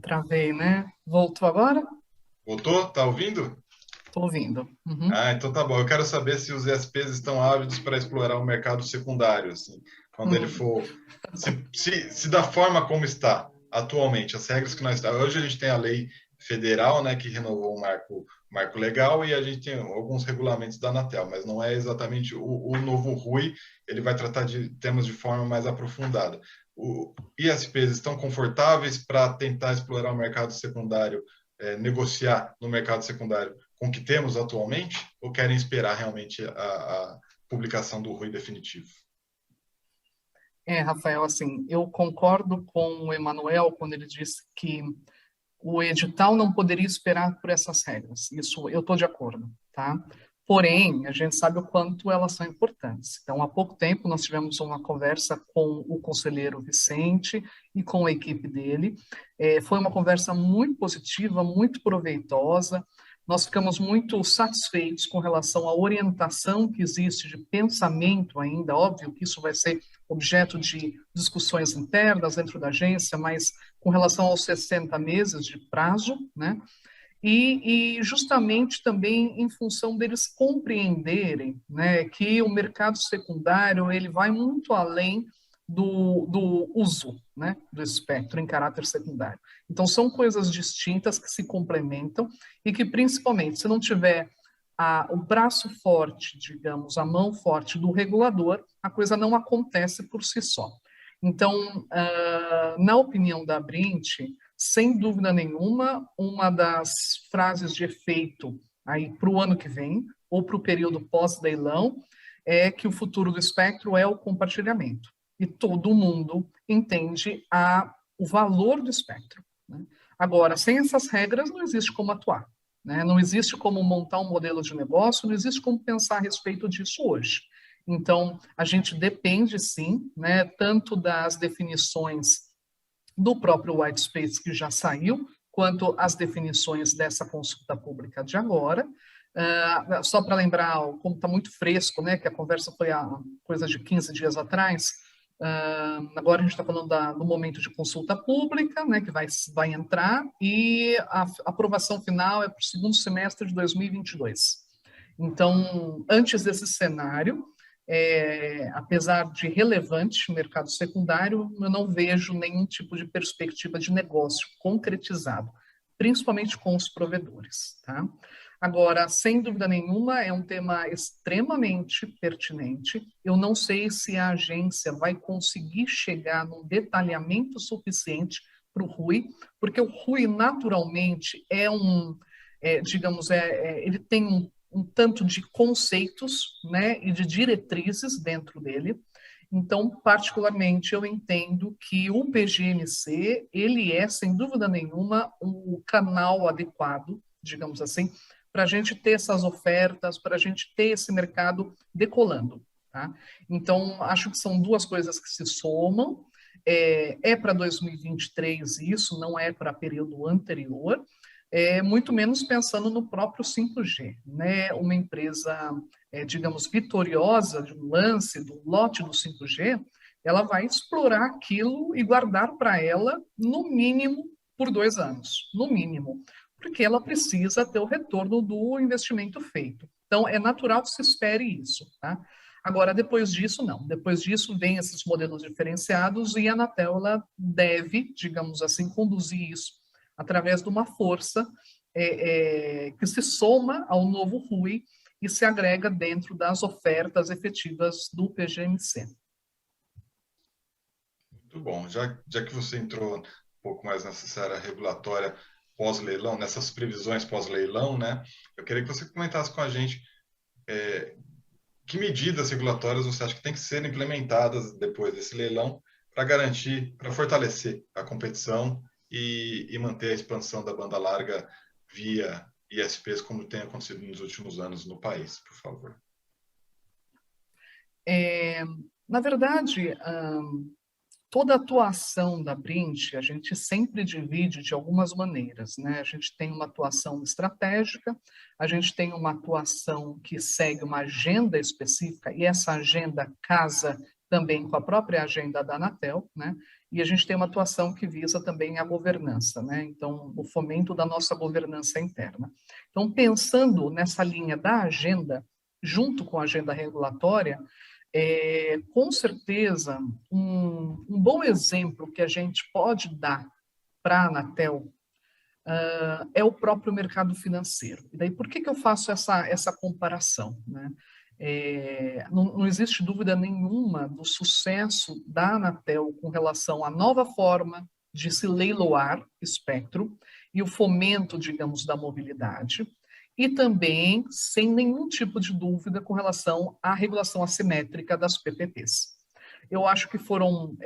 S2: Travei, né? Voltou agora?
S1: Voltou? Está ouvindo?
S2: Estou ouvindo. Uhum.
S1: Então tá bom. Eu quero saber se os SPs estão ávidos para explorar o mercado secundário, assim, quando ele for... Se da forma como está atualmente, as regras que nós temos... Hoje a gente tem a lei federal, né, que renovou o marco legal, e a gente tem alguns regulamentos da Anatel, mas não é exatamente o novo RUI, ele vai tratar de temas de forma mais aprofundada. Os ISPs estão confortáveis para tentar explorar o mercado secundário negociar no mercado secundário com o que temos atualmente, ou querem esperar realmente a publicação do RUI definitivo?
S2: Rafael, assim, eu concordo com o Emanuel quando ele disse que o edital não poderia esperar por essas regras. Isso eu estou de acordo, tá? Porém, a gente sabe o quanto elas são importantes. Então, há pouco tempo, nós tivemos uma conversa com o conselheiro Vicente e com a equipe dele. Foi uma conversa muito positiva, muito proveitosa. Nós ficamos muito satisfeitos com relação à orientação que existe de pensamento ainda. Óbvio que isso vai ser objeto de discussões internas dentro da agência, mas com relação aos 60 meses de prazo, né? E justamente também em função deles compreenderem, né, que o mercado secundário ele vai muito além do uso, né, do espectro em caráter secundário. Então, são coisas distintas que se complementam e que, principalmente, se não tiver o braço forte, digamos, a mão forte do regulador, a coisa não acontece por si só. Então, na opinião da Abrint, sem dúvida nenhuma, uma das frases de efeito aí para o ano que vem, ou para o período pós-leilão, é que o futuro do espectro é o compartilhamento. E todo mundo entende o valor do espectro, né? Agora, sem essas regras, não existe como atuar, né? Não existe como montar um modelo de negócio, não existe como pensar a respeito disso hoje. Então, a gente depende, sim, né, tanto das definições do próprio White Space, que já saiu, quanto as definições dessa consulta pública de agora. Só para lembrar, como está muito fresco, né, que a conversa foi há coisa de 15 dias atrás, agora a gente está falando do momento de consulta pública, né, que vai entrar, e a aprovação final é para o segundo semestre de 2022. Então, antes desse cenário, apesar de relevante o mercado secundário, eu não vejo nenhum tipo de perspectiva de negócio concretizado, principalmente com os provedores, tá? Agora, sem dúvida nenhuma, é um tema extremamente pertinente. Eu não sei se a agência vai conseguir chegar num detalhamento suficiente para o RUI, porque o RUI, naturalmente, ele tem um tanto de conceitos, né, e de diretrizes dentro dele. Então, particularmente, eu entendo que o PGMC, ele é, sem dúvida nenhuma, o canal adequado, digamos assim, para a gente ter essas ofertas, para a gente ter esse mercado decolando, tá? Então, acho que são duas coisas que se somam. Para 2023 isso, não é para período anterior, muito menos pensando no próprio 5G, né? Uma empresa, digamos, vitoriosa de um lance, do lote do 5G, ela vai explorar aquilo e guardar para ela, no mínimo, por 2 anos, no mínimo, porque ela precisa ter o retorno do investimento feito. Então, é natural que se espere isso, tá? Agora, depois disso, não. Depois disso, vem esses modelos diferenciados e a Anatel, ela deve, digamos assim, conduzir isso através de uma força que se soma ao novo RUI e se agrega dentro das ofertas efetivas do PGMC.
S1: Muito bom. Já que você entrou um pouco mais nessa área regulatória pós-leilão, nessas previsões pós-leilão, né? Eu queria que você comentasse com a gente que medidas regulatórias você acha que tem que ser implementadas depois desse leilão para garantir, para fortalecer a competição e manter a expansão da banda larga via ISPs, como tem acontecido nos últimos anos no país, por favor.
S2: Na verdade, toda a atuação da Abrint, a gente sempre divide de algumas maneiras, né? A gente tem uma atuação estratégica, a gente tem uma atuação que segue uma agenda específica, e essa agenda casa também com a própria agenda da Anatel, né? E a gente tem uma atuação que visa também a governança, né? Então, o fomento da nossa governança interna. Então, pensando nessa linha da agenda, junto com a agenda regulatória, com certeza, um bom exemplo que a gente pode dar para a Anatel é o próprio mercado financeiro. E daí, por que eu faço essa comparação, né? Não existe dúvida nenhuma do sucesso da Anatel com relação à nova forma de se leiloar espectro e o fomento, digamos, da mobilidade, e também sem nenhum tipo de dúvida com relação à regulação assimétrica das PPPs. Eu acho que foram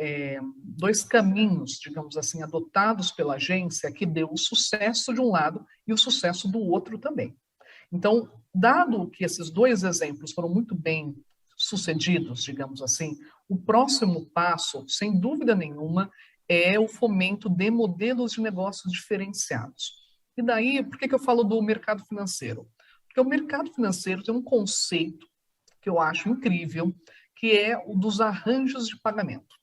S2: dois caminhos, digamos assim, adotados pela agência que deu o sucesso de um lado e o sucesso do outro também. Então, dado que esses dois exemplos foram muito bem sucedidos, digamos assim, o próximo passo, sem dúvida nenhuma, é o fomento de modelos de negócios diferenciados. E daí, por que eu falo do mercado financeiro? Porque o mercado financeiro tem um conceito que eu acho incrível, que é o dos arranjos de pagamento.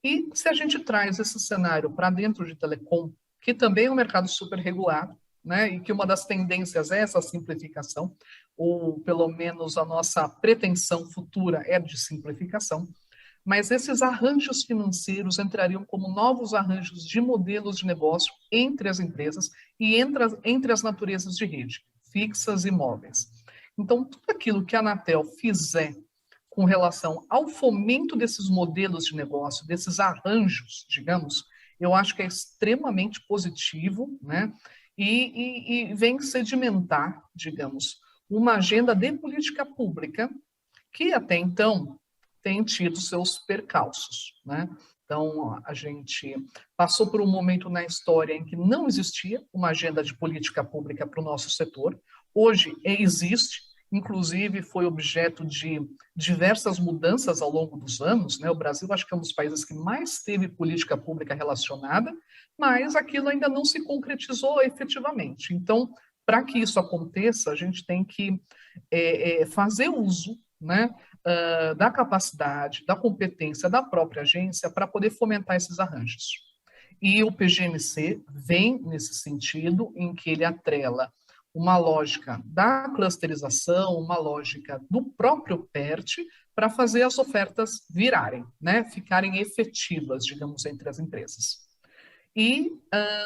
S2: E se a gente traz esse cenário para dentro de telecom, que também é um mercado super regulado, né, e que uma das tendências é essa simplificação, ou pelo menos a nossa pretensão futura é de simplificação, mas esses arranjos financeiros entrariam como novos arranjos de modelos de negócio entre as empresas e entre as naturezas de rede, fixas e móveis. Então, tudo aquilo que a Anatel fizer com relação ao fomento desses modelos de negócio, desses arranjos, digamos, eu acho que é extremamente positivo, né? E vem sedimentar, digamos, uma agenda de política pública que até então tem tido seus percalços, né? Então, a gente passou por um momento na história em que não existia uma agenda de política pública para o nosso setor. Hoje existe, inclusive foi objeto de diversas mudanças ao longo dos anos, né? O Brasil acho que é um dos países que mais teve política pública relacionada, mas aquilo ainda não se concretizou efetivamente. Então, para que isso aconteça, a gente tem que fazer uso, né, da capacidade, da competência da própria agência para poder fomentar esses arranjos. E o PGMC vem nesse sentido, em que ele atrela uma lógica da clusterização, uma lógica do próprio PERT, para fazer as ofertas virarem, né, ficarem efetivas, digamos, entre as empresas. E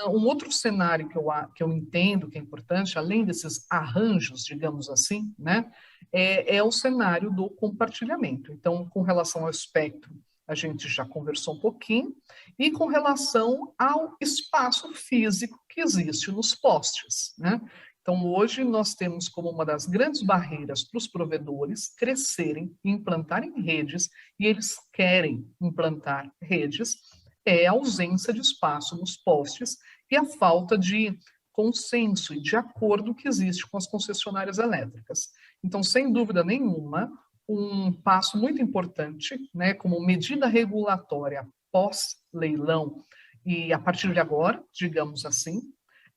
S2: um outro cenário que eu entendo que é importante, além desses arranjos, digamos assim, né, é o cenário do compartilhamento. Então, com relação ao espectro, a gente já conversou um pouquinho, e com relação ao espaço físico que existe nos postes, né? Então, hoje nós temos como uma das grandes barreiras para os provedores crescerem e implantarem redes, e eles querem implantar redes, é a ausência de espaço nos postes e a falta de consenso e de acordo que existe com as concessionárias elétricas. Então, sem dúvida nenhuma, um passo muito importante, né, como medida regulatória pós-leilão e a partir de agora, digamos assim,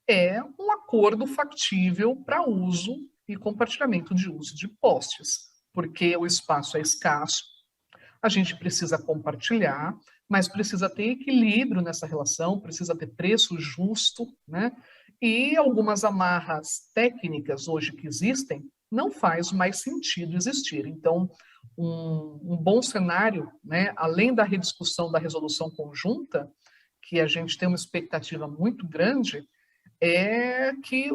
S2: é um acordo factível para uso e compartilhamento de uso de postes, porque o espaço é escasso, a gente precisa compartilhar, mas precisa ter equilíbrio nessa relação, precisa ter preço justo, né? E algumas amarras técnicas hoje que existem não faz mais sentido existir. Então, um bom cenário, né, além da rediscussão da resolução conjunta, que a gente tem uma expectativa muito grande, é que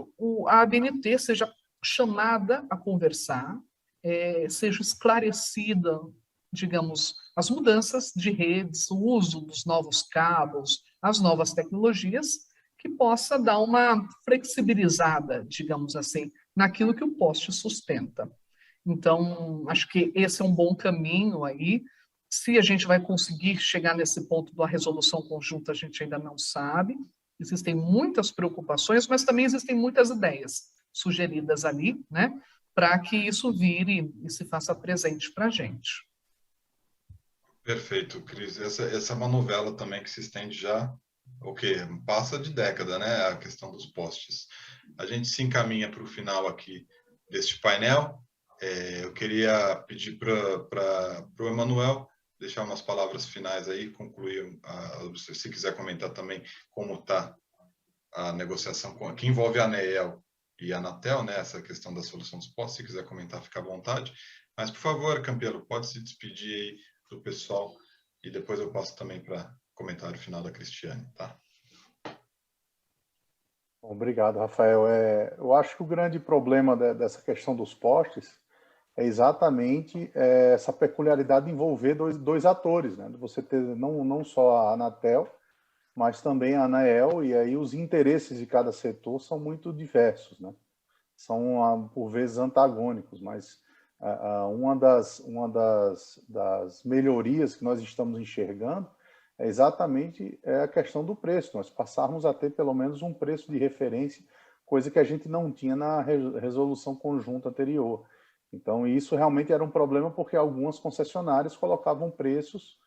S2: a ABNT seja chamada a conversar, seja esclarecida, digamos, as mudanças de redes, o uso dos novos cabos, as novas tecnologias, que possa dar uma flexibilizada, digamos assim, naquilo que o poste sustenta. Então, acho que esse é um bom caminho aí. Se a gente vai conseguir chegar nesse ponto da resolução conjunta, a gente ainda não sabe. Existem muitas preocupações, mas também existem muitas ideias sugeridas ali, né, para que isso vire e se faça presente para a gente.
S1: Perfeito, Cris. Essa é uma novela também que se estende já, o quê? Passa de década, né? A questão dos postes. A gente se encaminha para o final aqui deste painel. Eu queria pedir para o Emanuel deixar umas palavras finais aí, concluir, se quiser comentar também como está a negociação que envolve a ANEEL e a Anatel, né? Essa questão da solução dos postes, se quiser comentar, fica à vontade. Mas, por favor, Campelo, pode se despedir aí do pessoal e depois eu passo também para comentário final da Cristiane, tá?
S3: Obrigado, Rafael. Eu acho que o grande problema dessa questão dos postes é exatamente essa peculiaridade de envolver dois atores, né? Você ter não só a Anatel, mas também a Anael, e aí os interesses de cada setor são muito diversos, né? São, por vezes, antagônicos, mas uma das melhorias que nós estamos enxergando é exatamente a questão do preço, nós passarmos a ter pelo menos um preço de referência, coisa que a gente não tinha na resolução conjunta anterior. Então, isso realmente era um problema porque algumas concessionárias colocavam preços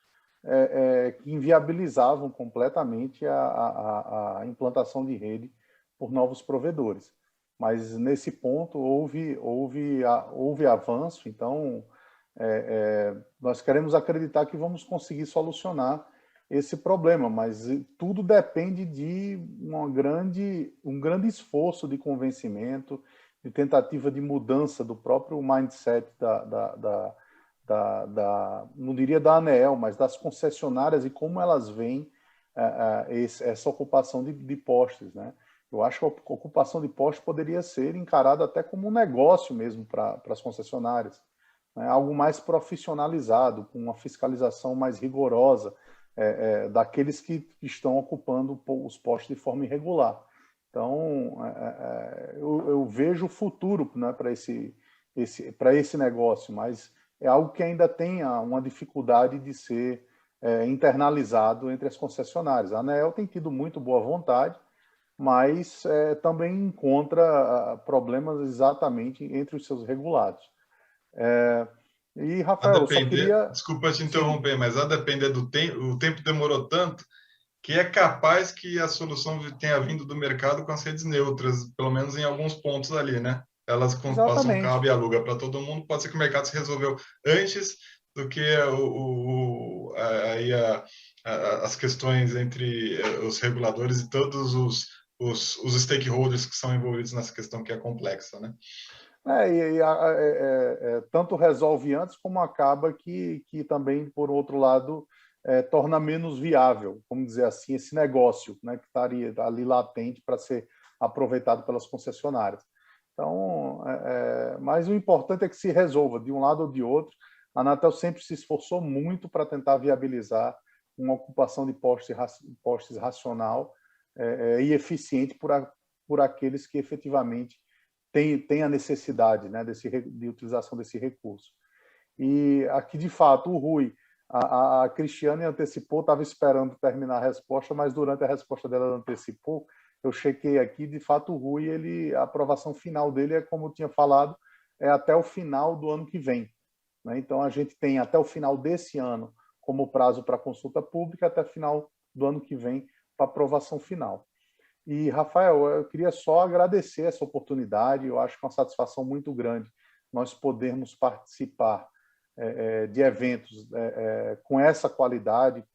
S3: que inviabilizavam completamente a implantação de rede por novos provedores. Mas, nesse ponto, houve avanço, então, nós queremos acreditar que vamos conseguir solucionar esse problema, mas tudo depende de um grande esforço de convencimento, de tentativa de mudança do próprio mindset não diria da ANEEL, mas das concessionárias e como elas veem essa ocupação de postes, né? Eu acho que a ocupação de postes poderia ser encarada até como um negócio mesmo para as concessionárias, né? Algo mais profissionalizado, com uma fiscalização mais rigorosa daqueles que estão ocupando os postos de forma irregular. Então, eu vejo o futuro, né, para esse negócio, mas é algo que ainda tem uma dificuldade de ser internalizado entre as concessionárias. A ANEEL tem tido muito boa vontade, mas também encontra problemas exatamente entre os seus regulados. E, Rafael, eu só queria...
S1: Desculpa te interromper, sim, mas a depender do tempo, o tempo demorou tanto que é capaz que a solução tenha vindo do mercado com as redes neutras, pelo menos em alguns pontos ali, né? Elas passam cabo e aluga para todo mundo. Pode ser que o mercado se resolveu antes do que as questões entre os reguladores e todos os stakeholders que são envolvidos nessa questão que é complexa, né?
S3: Tanto resolve antes como acaba que também, por outro lado, torna menos viável, vamos dizer assim, esse negócio, né, que estaria ali latente para ser aproveitado pelas concessionárias. Então, mas o importante é que se resolva de um lado ou de outro. A Anatel sempre se esforçou muito para tentar viabilizar uma ocupação de postes racional e eficiente por aqueles que efetivamente têm a necessidade, né, de utilização desse recurso. E aqui, de fato, o Rui, a Cristiane antecipou, estava esperando terminar a resposta, mas durante a resposta dela antecipou. Eu chequei aqui, de fato, o Rui, a aprovação final dele como eu tinha falado, até o final do ano que vem, né? Então, a gente tem até o final desse ano como prazo para consulta pública, até o final do ano que vem para aprovação final. E, Rafael, eu queria só agradecer essa oportunidade. Eu acho que é uma satisfação muito grande nós podermos participar de eventos com essa qualidade,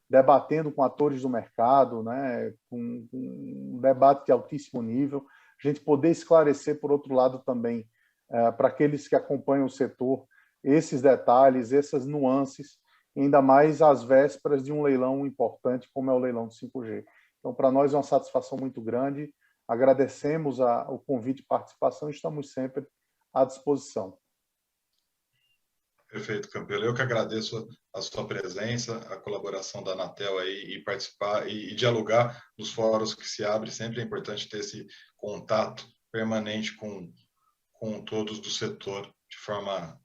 S3: debatendo com atores do mercado, né, com um debate de altíssimo nível, a gente poder esclarecer, por outro lado, também, para aqueles que acompanham o setor, esses detalhes, essas nuances, ainda mais às vésperas de um leilão importante, como é o leilão do 5G. Então, para nós é uma satisfação muito grande, agradecemos o convite de participação e estamos sempre à disposição.
S1: Perfeito, Campelo. Eu que agradeço a sua presença, a colaboração da Anatel aí e participar e dialogar nos fóruns que se abrem. Sempre é importante ter esse contato permanente com todos do setor de forma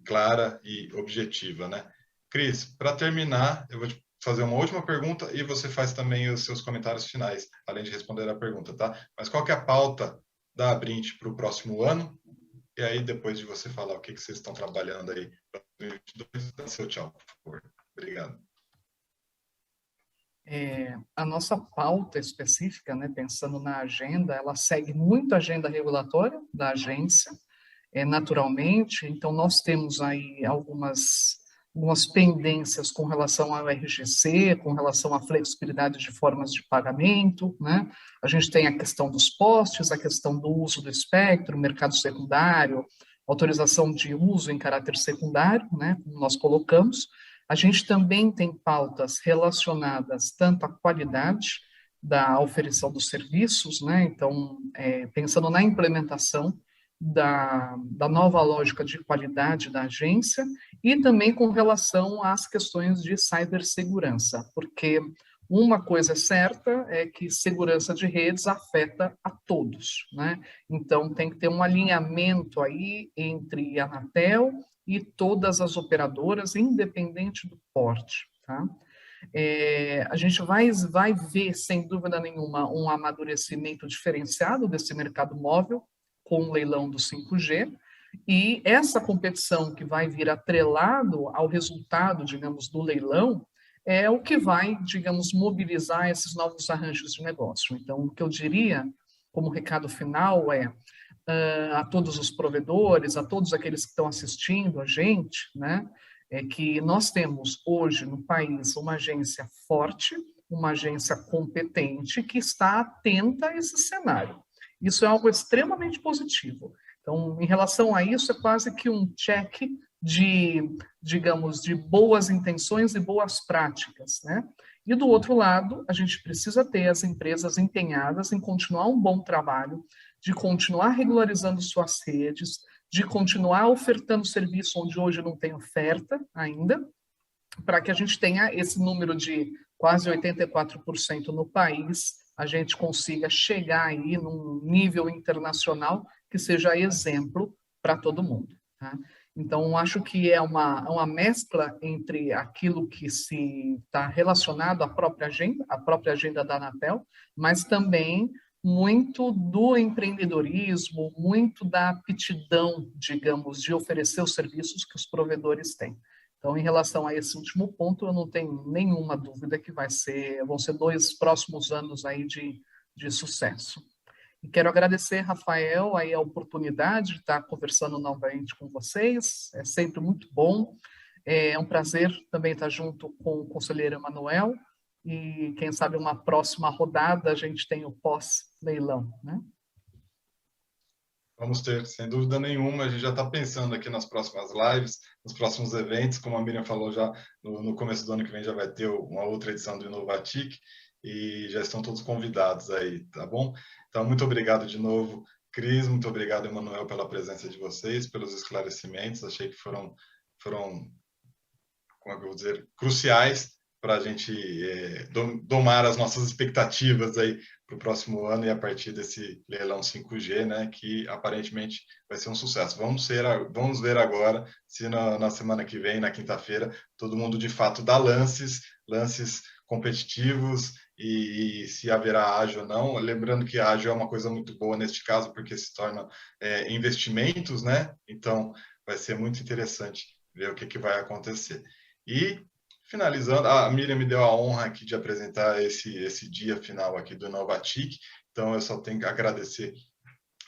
S1: clara e objetiva, né? Cris, para terminar, eu vou te fazer uma última pergunta e você faz também os seus comentários finais, além de responder a pergunta, tá? Mas qual que é a pauta da Abrint para o próximo ano? E aí, depois de você falar o que vocês estão trabalhando aí para 2022, dá seu tchau, por favor. Obrigado.
S2: A nossa pauta específica, né, pensando na agenda, ela segue muito a agenda regulatória da agência, naturalmente. Então, nós temos aí algumas pendências com relação ao RGC, com relação à flexibilidade de formas de pagamento, né? A gente tem a questão dos postes, a questão do uso do espectro, mercado secundário, autorização de uso em caráter secundário, né, como nós colocamos. A gente também tem pautas relacionadas tanto à qualidade da oferição dos serviços, né? Então, pensando na implementação da nova lógica de qualidade da agência e também com relação às questões de cibersegurança, porque Uma coisa certa é que segurança de redes afeta a todos, né? Então, tem que ter um alinhamento aí entre a Anatel e todas as operadoras, independente do porte, tá? A gente vai ver, sem dúvida nenhuma, um amadurecimento diferenciado desse mercado móvel com o leilão do 5G, e essa competição que vai vir atrelado ao resultado, digamos, do leilão, é o que vai, digamos, mobilizar esses novos arranjos de negócio. Então, o que eu diria como recado final é a todos os provedores, a todos aqueles que estão assistindo a gente, né, é que nós temos hoje no país uma agência forte, uma agência competente que está atenta a esse cenário. Isso é algo extremamente positivo. Então, em relação a isso, é quase que um check de, digamos, de boas intenções e boas práticas, né? E do outro lado, a gente precisa ter as empresas empenhadas em continuar um bom trabalho, de continuar regularizando suas redes, de continuar ofertando serviço onde hoje não tem oferta ainda, para que a gente tenha esse número de quase 84% no país, a gente consiga chegar aí num nível internacional que seja exemplo para todo mundo. Tá? Então, acho que é uma mescla entre aquilo que se está relacionado à própria agenda da Anatel, mas também muito do empreendedorismo, muito da aptidão, digamos, de oferecer os serviços que os provedores têm. Então, em relação a esse último ponto, eu não tenho nenhuma dúvida que vão ser 2 próximos anos aí de sucesso. E quero agradecer, Rafael, aí a oportunidade de estar conversando novamente com vocês. É sempre muito bom. É um prazer também estar junto com o conselheiro Emanuel. E, quem sabe, uma próxima rodada a gente tem o pós-leilão, né?
S1: Vamos ter, sem dúvida nenhuma. A gente já está pensando aqui nas próximas lives, nos próximos eventos. Como a Miriam falou, já no começo do ano que vem já vai ter uma outra edição do Inovatic e já estão todos convidados aí, tá bom? Então, muito obrigado de novo, Cris. Muito obrigado, Emanuel, pela presença de vocês, pelos esclarecimentos. Achei que foram como é que eu vou dizer, cruciais para a gente domar as nossas expectativas aí para o próximo ano e a partir desse leilão 5G, né, que aparentemente vai ser um sucesso. Vamos ver agora se na semana que vem, na quinta-feira, todo mundo de fato dá lances competitivos e se haverá ágio ou não. Lembrando que ágio é uma coisa muito boa neste caso, porque se torna investimentos, né? Então, vai ser muito interessante ver o que vai acontecer. E, finalizando, a Miriam me deu a honra aqui de apresentar esse dia final aqui do Inovatic, então eu só tenho que agradecer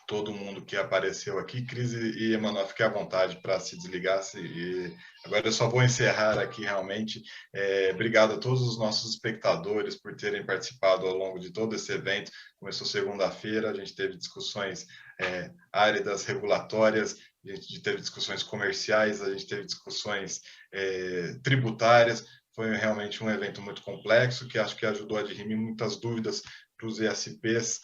S1: todo mundo que apareceu aqui. Cris e Emanuel, fiquem à vontade para se desligar. Agora eu só vou encerrar aqui realmente. Obrigado a todos os nossos espectadores por terem participado ao longo de todo esse evento. Começou segunda-feira, a gente teve discussões áridas, regulatórias, a gente teve discussões comerciais, a gente teve discussões tributárias. Foi realmente um evento muito complexo, que acho que ajudou a dirimir muitas dúvidas para os ESPs,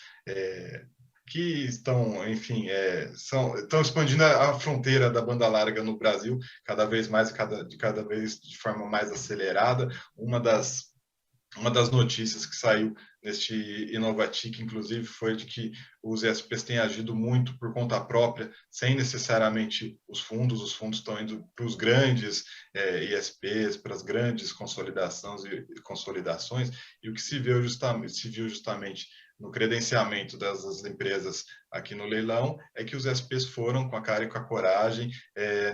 S1: que estão, enfim, estão expandindo a fronteira da banda larga no Brasil, cada vez mais, cada vez de forma mais acelerada. Uma das notícias que saiu neste Inovatic, inclusive, foi de que os ESPs têm agido muito por conta própria, sem necessariamente os fundos estão indo para os grandes ESPs, para as grandes consolidações, e o que se viu justamente no credenciamento das empresas aqui no leilão, é que os ESPs foram com a cara e com a coragem,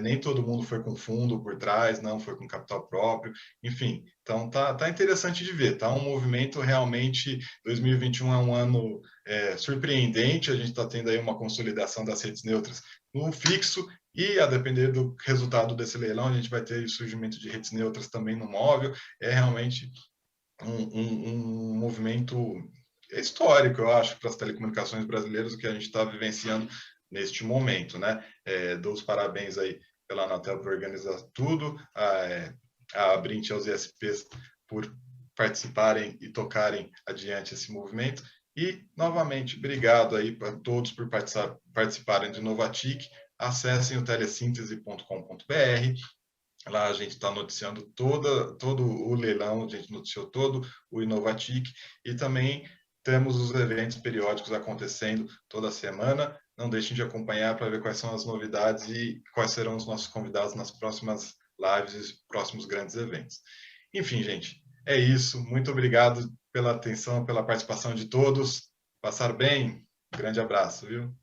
S1: nem todo mundo foi com fundo por trás, não foi com capital próprio, enfim, então tá interessante de ver, tá um movimento realmente. 2021 é um ano surpreendente, a gente está tendo aí uma consolidação das redes neutras no fixo, e a depender do resultado desse leilão, a gente vai ter o surgimento de redes neutras também no móvel. É realmente um movimento histórico, eu acho, para as telecomunicações brasileiras, o que a gente está vivenciando neste momento, né? Dou os parabéns aí pela Anatel por organizar tudo, a Brint e aos ISPs por participarem e tocarem adiante esse movimento. E, novamente, obrigado aí para todos por participarem do Inovatic. Acessem o telesíntese.com.br, Lá a gente está noticiando todo o leilão, a gente noticiou todo o Inovatic e também temos os eventos periódicos acontecendo toda semana. Não deixem de acompanhar para ver quais são as novidades e quais serão os nossos convidados nas próximas lives e próximos grandes eventos. Enfim, gente, é isso. Muito obrigado pela atenção, pela participação de todos. Passar bem. Um grande abraço, viu?